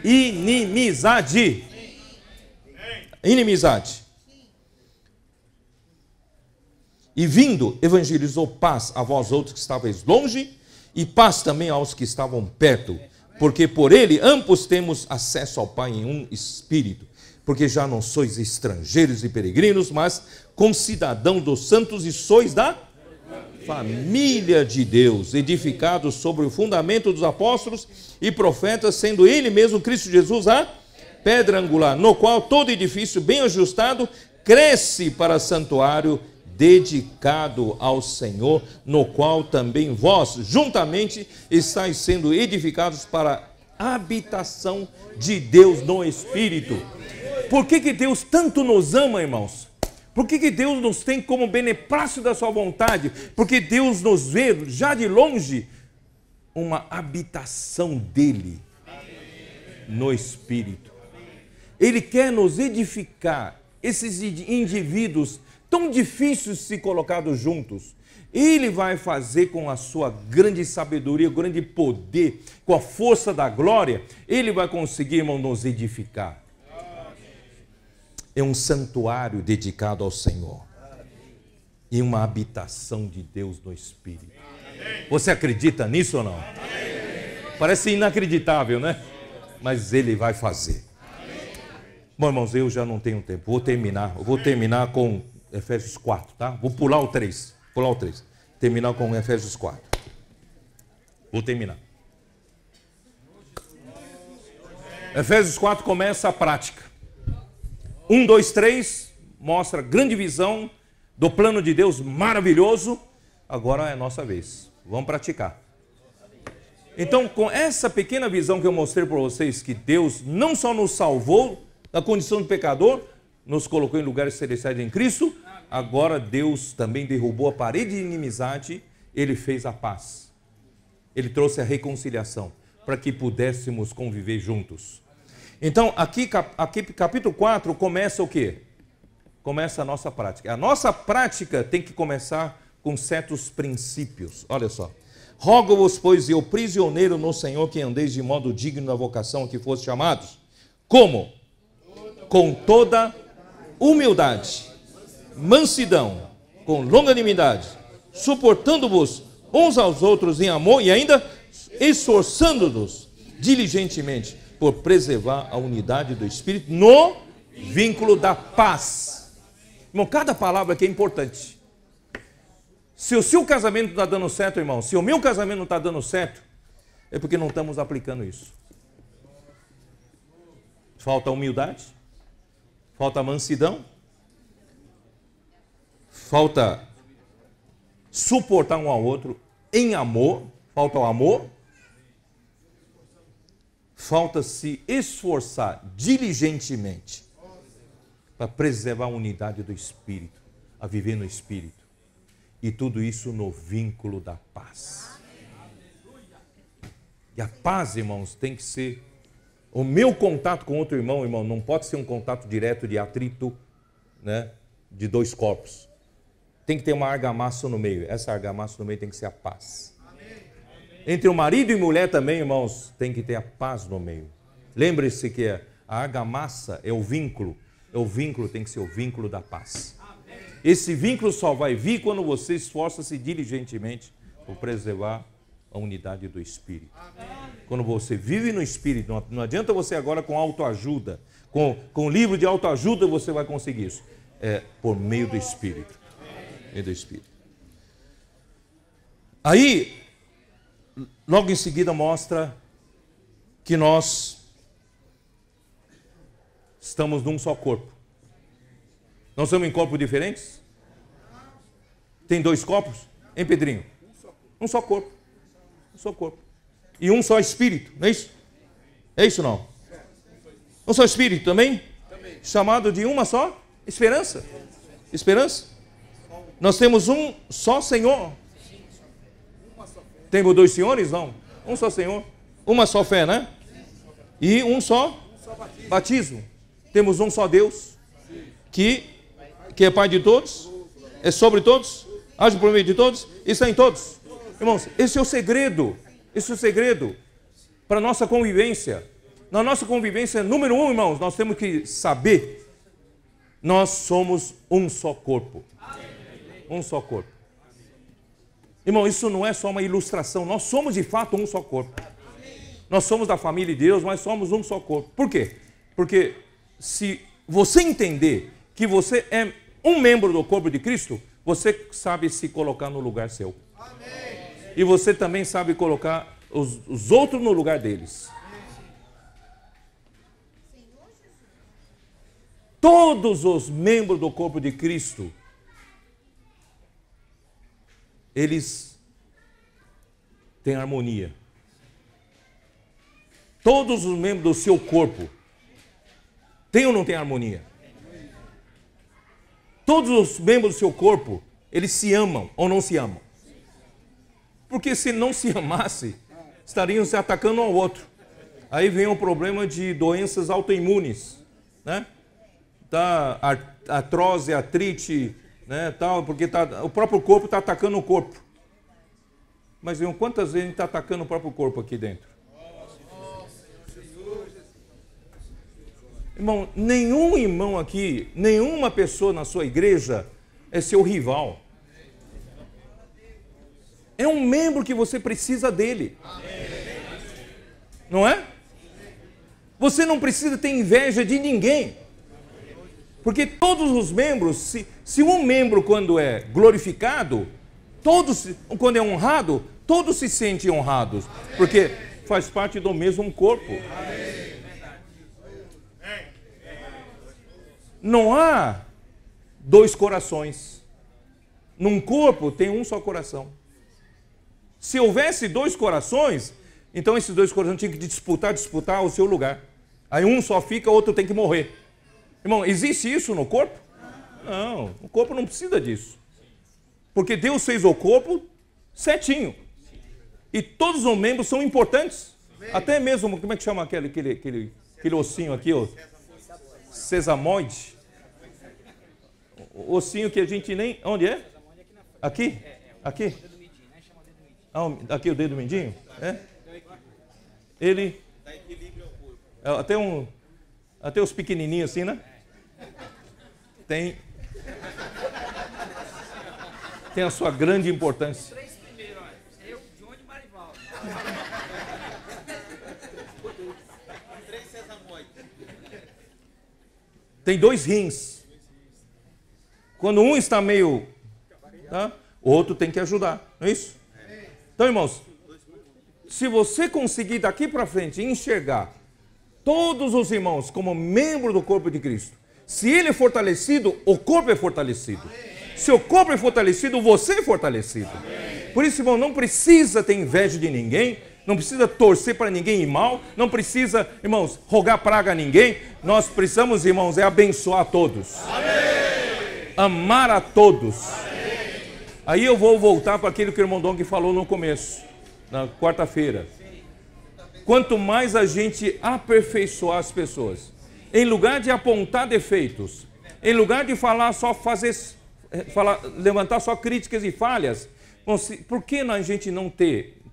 inimizade. E vindo, evangelizou paz a vós outros que estáveis longe, e paz também aos que estavam perto, porque por ele ambos temos acesso ao Pai em um espírito, porque já não sois estrangeiros e peregrinos, mas concidadãos dos santos, e sois da família de Deus, edificados sobre o fundamento dos apóstolos e profetas, sendo ele mesmo, Cristo Jesus, a pedra angular, no qual todo edifício bem ajustado cresce para santuário dedicado ao Senhor, no qual também vós juntamente estáis sendo edificados para a habitação de Deus no Espírito. Por que Deus tanto nos ama, irmãos? Por que Deus nos tem como beneplácito da sua vontade? Porque Deus nos vê já de longe uma habitação dele no Espírito. Ele quer nos edificar, esses indivíduos tão difíceis de se colocados juntos. Ele vai fazer com a sua grande sabedoria, grande poder, com a força da glória, ele vai conseguir, irmão, nos edificar. É um santuário dedicado ao Senhor. E uma habitação de Deus no Espírito. Você acredita nisso ou não? Parece inacreditável, né? Mas ele vai fazer. Bom, irmãos, eu já não tenho tempo. Vou terminar com Efésios 4, tá? Vou pular o 3. Terminar com Efésios 4. Vou terminar. Efésios 4 começa a prática. 1, 2, 3 mostra a grande visão do plano de Deus maravilhoso. Agora é a nossa vez. Vamos praticar. Então, com essa pequena visão que eu mostrei para vocês, que Deus não só nos salvou da condição de pecador, nos colocou em lugares celestiais em Cristo, agora Deus também derrubou a parede de inimizade, ele fez a paz. Ele trouxe a reconciliação. para que pudéssemos conviver juntos. Então, aqui capítulo 4 começa o quê? Começa a nossa prática. A nossa prática tem que começar com certos princípios. Olha só. Rogo-vos, pois, eu prisioneiro no Senhor, que andeis de modo digno da vocação a que foste chamados. Como? Com toda humildade, mansidão, com longanimidade, suportando-vos uns aos outros em amor e ainda esforçando-nos diligentemente por preservar a unidade do Espírito no vínculo da paz. Irmão, cada palavra aqui é importante. Se o seu casamento não está dando certo, irmão, se o meu casamento não está dando certo, é porque não estamos aplicando isso. Falta humildade, falta mansidão, falta suportar um ao outro em amor, falta o amor, falta se esforçar diligentemente para preservar a unidade do Espírito, a viver no Espírito. E tudo isso no vínculo da paz. E a paz, irmãos, tem que ser... O meu contato com outro irmão, não pode ser um contato direto de atrito, né, de dois corpos. Tem que ter uma argamassa no meio. Essa argamassa no meio tem que ser a paz. Entre o marido e mulher também, irmãos, tem que ter a paz no meio. Lembre-se que a argamassa é o vínculo. O vínculo tem que ser o vínculo da paz. Esse vínculo só vai vir quando você esforça-se diligentemente por preservar a unidade do Espírito. Quando você vive no Espírito, não adianta você agora com autoajuda, com livro de autoajuda você vai conseguir isso. É por meio do Espírito. Meio do Espírito. Aí, logo em seguida mostra que nós estamos num só corpo. Nós somos em corpos diferentes? Tem dois corpos? Hein, Pedrinho? Um só corpo. Um só corpo. E um só espírito, não é isso? É isso não? Um só espírito também? Chamado de uma só esperança. Esperança? Nós temos um só Senhor. Temos dois senhores? Não. Um só Senhor. Uma só fé, né? E um só batismo. Temos um só Deus. Que é Pai de todos, é sobre todos, age por meio de todos e está em todos. Irmãos, esse é o segredo. Esse é o segredo para a nossa convivência. Na nossa convivência, número um, irmãos, nós temos que saber, nós somos um só corpo. Um só corpo. Irmão, isso não é só uma ilustração, nós somos de fato um só corpo. Nós somos da família de Deus, mas somos um só corpo. Por quê? Porque se você entender que você é um membro do corpo de Cristo, você sabe se colocar no lugar seu. E você também sabe colocar os outros no lugar deles. Todos os membros do corpo de Cristo, eles têm harmonia. Todos os membros do seu corpo têm ou não têm harmonia? Todos os membros do seu corpo, eles se amam ou não se amam? Porque se não se amasse, estariam se atacando um ao outro. Aí vem o problema de doenças autoimunes, né? Tá, artrose, artrite, né, tal, porque o próprio corpo está atacando o corpo. Mas irmão, quantas vezes a gente está atacando o próprio corpo aqui dentro? Irmão, nenhum irmão aqui, nenhuma pessoa na sua igreja é seu rival. É um membro que você precisa dele. Não é? Você não precisa ter inveja de ninguém. Porque todos os membros, se um membro quando é glorificado, quando é honrado, todos se sentem honrados. Porque faz parte do mesmo corpo. Não há dois corações. Num corpo tem um só coração. Se houvesse dois corações, então esses dois corações tinham que disputar o seu lugar. Aí um só fica, o outro tem que morrer. Irmão, existe isso no corpo? Não, o corpo não precisa disso. Porque Deus fez o corpo certinho. E todos os membros são importantes. Até mesmo, como é que chama aquele ossinho aqui, ó? Sesamoide. O ossinho que a gente nem... Onde é? Aqui? Aqui? Aqui o dedo mindinho? É? Ele... Até os pequenininhos assim, né? Tem a sua grande importância. Três primeiros, olha. Eu, John e Marivaldo. Tem 2 rins. Quando um está meio... Tá? O outro tem que ajudar, não é isso? Então, irmãos, se você conseguir daqui para frente enxergar todos os irmãos como membro do corpo de Cristo, se ele é fortalecido, o corpo é fortalecido. Se o corpo é fortalecido, você é fortalecido. Por isso, irmão, não precisa ter inveja de ninguém, não precisa torcer para ninguém ir mal, não precisa, irmãos, rogar praga a ninguém. Nós precisamos, irmãos, é abençoar a todos. Amar a todos. Aí eu vou voltar para aquilo que o irmão Dong falou no começo, na quarta-feira. Quanto mais a gente aperfeiçoar as pessoas, em lugar de apontar defeitos, em lugar de falar só levantar só críticas e falhas, por que a gente não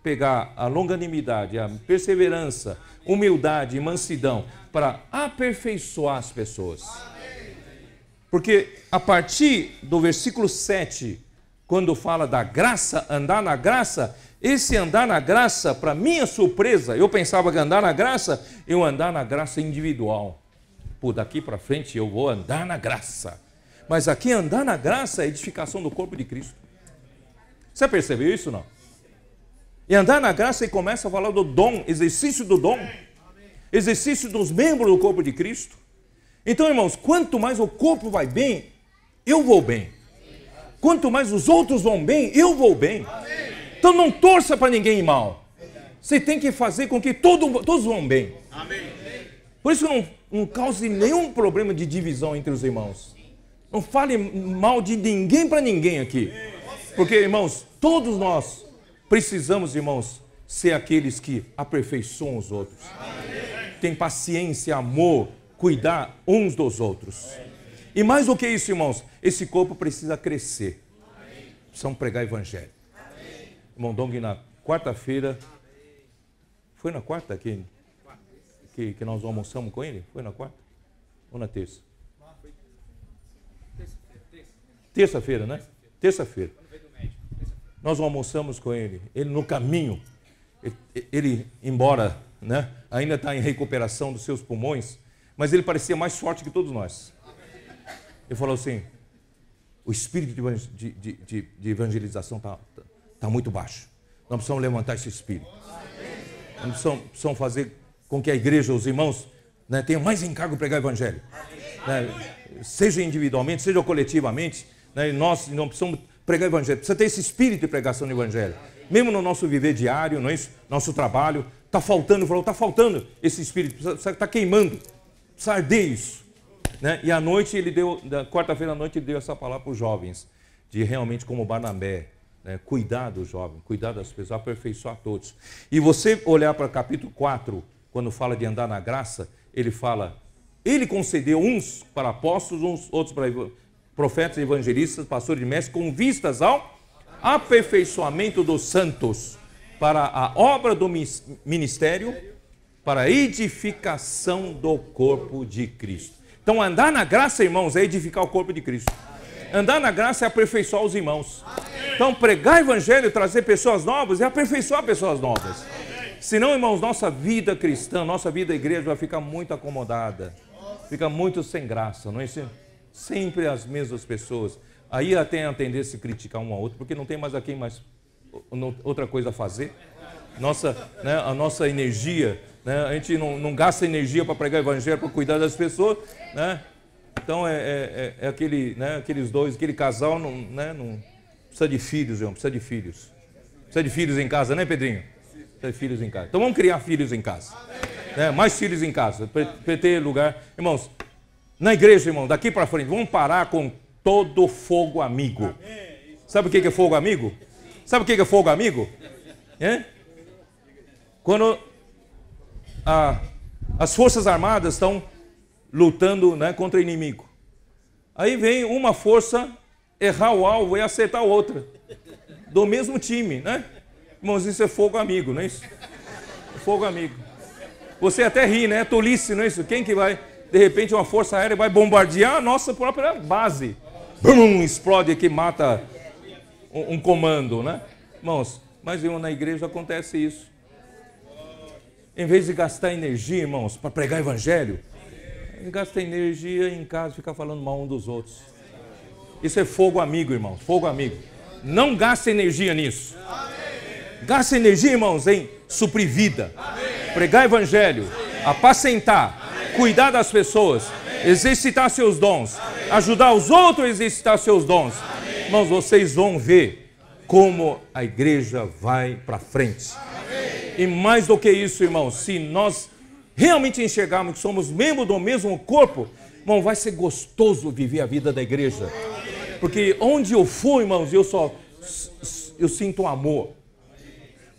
pegar a longanimidade, a perseverança, humildade e mansidão para aperfeiçoar as pessoas? Porque a partir do versículo 7, quando fala da graça, andar na graça, esse andar na graça, para minha surpresa, eu pensava que andar na graça, eu andar na graça individual. Pô, daqui para frente eu vou andar na graça. Mas aqui andar na graça é a edificação do corpo de Cristo. Você percebeu isso, não? E andar na graça e começa a falar do dom, exercício do dom, exercício dos membros do corpo de Cristo. Então, irmãos, quanto mais o corpo vai bem, eu vou bem. Quanto mais os outros vão bem, eu vou bem. Então não torça para ninguém ir mal. Você tem que fazer com que todos vão bem. Por isso não cause nenhum problema de divisão entre os irmãos. Não fale mal de ninguém para ninguém aqui. Porque, irmãos, todos nós precisamos, irmãos, ser aqueles que aperfeiçoam os outros. Tem paciência, amor, cuidar uns dos outros. E mais do que isso, irmãos, esse corpo precisa crescer. Precisamos pregar evangelho. Irmão Dong, na quarta-feira, foi na quarta que nós almoçamos com ele? Foi na quarta? Ou na terça? Terça-feira, né? Terça-feira. Nós almoçamos com ele. Ele no caminho, ele embora, né, ainda está em recuperação dos seus pulmões, mas ele parecia mais forte que todos nós. Ele falou assim, o espírito de evangelização está muito baixo. Nós precisamos levantar esse espírito. Nós precisamos fazer com que a igreja, os irmãos, né, tenham mais encargo de pregar o evangelho. Né, seja individualmente, seja coletivamente, né, nós não precisamos pregar o evangelho. Precisa ter esse espírito de pregação do evangelho. Mesmo no nosso viver diário, não é isso? Nosso trabalho, está faltando, está faltando esse espírito, está queimando, precisa arder isso. Né? E à noite, quarta-feira à noite, ele deu essa palavra para os jovens, de realmente como Barnabé, né? Cuidar dos jovens, cuidar das pessoas, aperfeiçoar todos. E você olhar para o capítulo 4, quando fala de andar na graça, ele fala, ele concedeu uns para apóstolos, outros para profetas, evangelistas, pastores e mestres, com vistas ao aperfeiçoamento dos santos, para a obra do ministério, para a edificação do corpo de Cristo. Então, andar na graça, irmãos, é edificar o corpo de Cristo. Andar na graça é aperfeiçoar os irmãos. Então, pregar o evangelho, trazer pessoas novas, é aperfeiçoar pessoas novas. Senão, irmãos, nossa vida cristã, nossa vida igreja vai ficar muito acomodada. Fica muito sem graça, não é isso? Sempre as mesmas pessoas. Aí até a tendência a criticar um ao outro, porque não tem mais aqui mais outra coisa a fazer. A nossa energia, né? A gente não gasta energia para pregar o evangelho, para cuidar das pessoas, né? Então é aqueles dois, aquele casal não precisa de filhos, irmão, precisa de filhos. Precisa de filhos em casa, né, Pedrinho? Precisa de filhos em casa. Então vamos criar filhos em casa. Né? Mais filhos em casa, para ter lugar. Irmãos, na igreja, irmão, daqui para frente, vamos parar com todo fogo amigo. Sabe o que é fogo amigo? Sabe o que é fogo amigo? É? Quando as forças armadas estão lutando, né, contra o inimigo. Aí vem uma força errar o alvo e acertar a outra. Do mesmo time, né? Irmãos, isso é fogo amigo, não é isso? É fogo amigo. Você até ri, né? É tolice, não é isso? Quem que vai, de repente, uma força aérea vai bombardear a nossa própria base. Bum, explode aqui, mata um comando, né? Irmãos, mas na igreja acontece isso. Em vez de gastar energia, irmãos, para pregar evangelho, gasta energia em casa, ficar falando mal um dos outros. Isso é fogo amigo, irmãos, fogo amigo. Não gaste energia nisso. Gaste energia, irmãos, em suprir vida, pregar evangelho, apacentar, cuidar das pessoas, exercitar seus dons, ajudar os outros a exercitar seus dons. Irmãos, vocês vão ver como a igreja vai para frente. E mais do que isso, irmãos, se nós realmente enxergarmos que somos membros do mesmo corpo, irmão, vai ser gostoso viver a vida da igreja. Porque onde eu for, irmãos, eu sinto amor.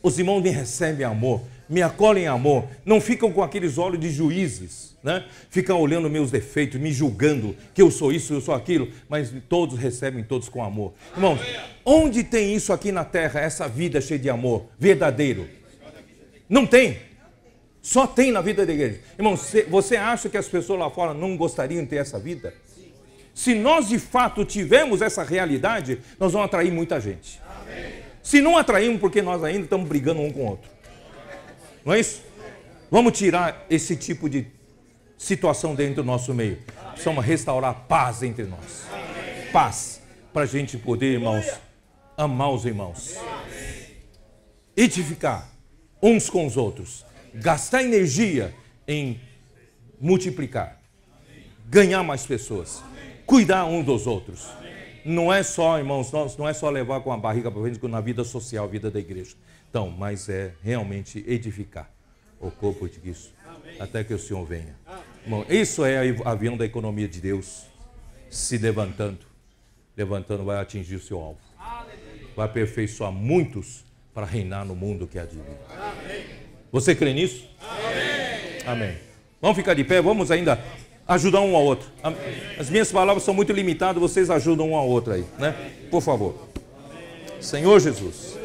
Os irmãos me recebem amor, me acolhem amor, não ficam com aqueles olhos de juízes, né? Ficam olhando meus defeitos, me julgando que eu sou isso, eu sou aquilo, mas todos recebem todos com amor. Irmãos, onde tem isso aqui na terra, essa vida cheia de amor, verdadeiro? Não tem. Só tem na vida da igreja. Irmão, você acha que as pessoas lá fora não gostariam de ter essa vida? Se nós de fato tivermos essa realidade, nós vamos atrair muita gente. Se não atraímos, porque nós ainda estamos brigando um com o outro. Não é isso? Vamos tirar esse tipo de situação dentro do nosso meio. Precisamos restaurar a paz entre nós. Paz. Para a gente poder, irmãos, amar os irmãos. Edificar uns com os outros. Gastar energia em multiplicar. Ganhar mais pessoas. Cuidar uns dos outros. Não é só, irmãos, não é só levar com a barriga para frente na vida social, a vida da igreja. Então, mas é realmente edificar o corpo de Cristo, até que o Senhor venha. Irmão, isso é o avião da economia de Deus se levantando. Levantando, vai atingir o seu alvo. Vai aperfeiçoar muitos para reinar no mundo que há de vir. Você crê nisso? Amém. Vamos ficar de pé, vamos ainda ajudar um ao outro. As minhas palavras são muito limitadas, vocês ajudam um ao outro aí, né? Por favor. Senhor Jesus.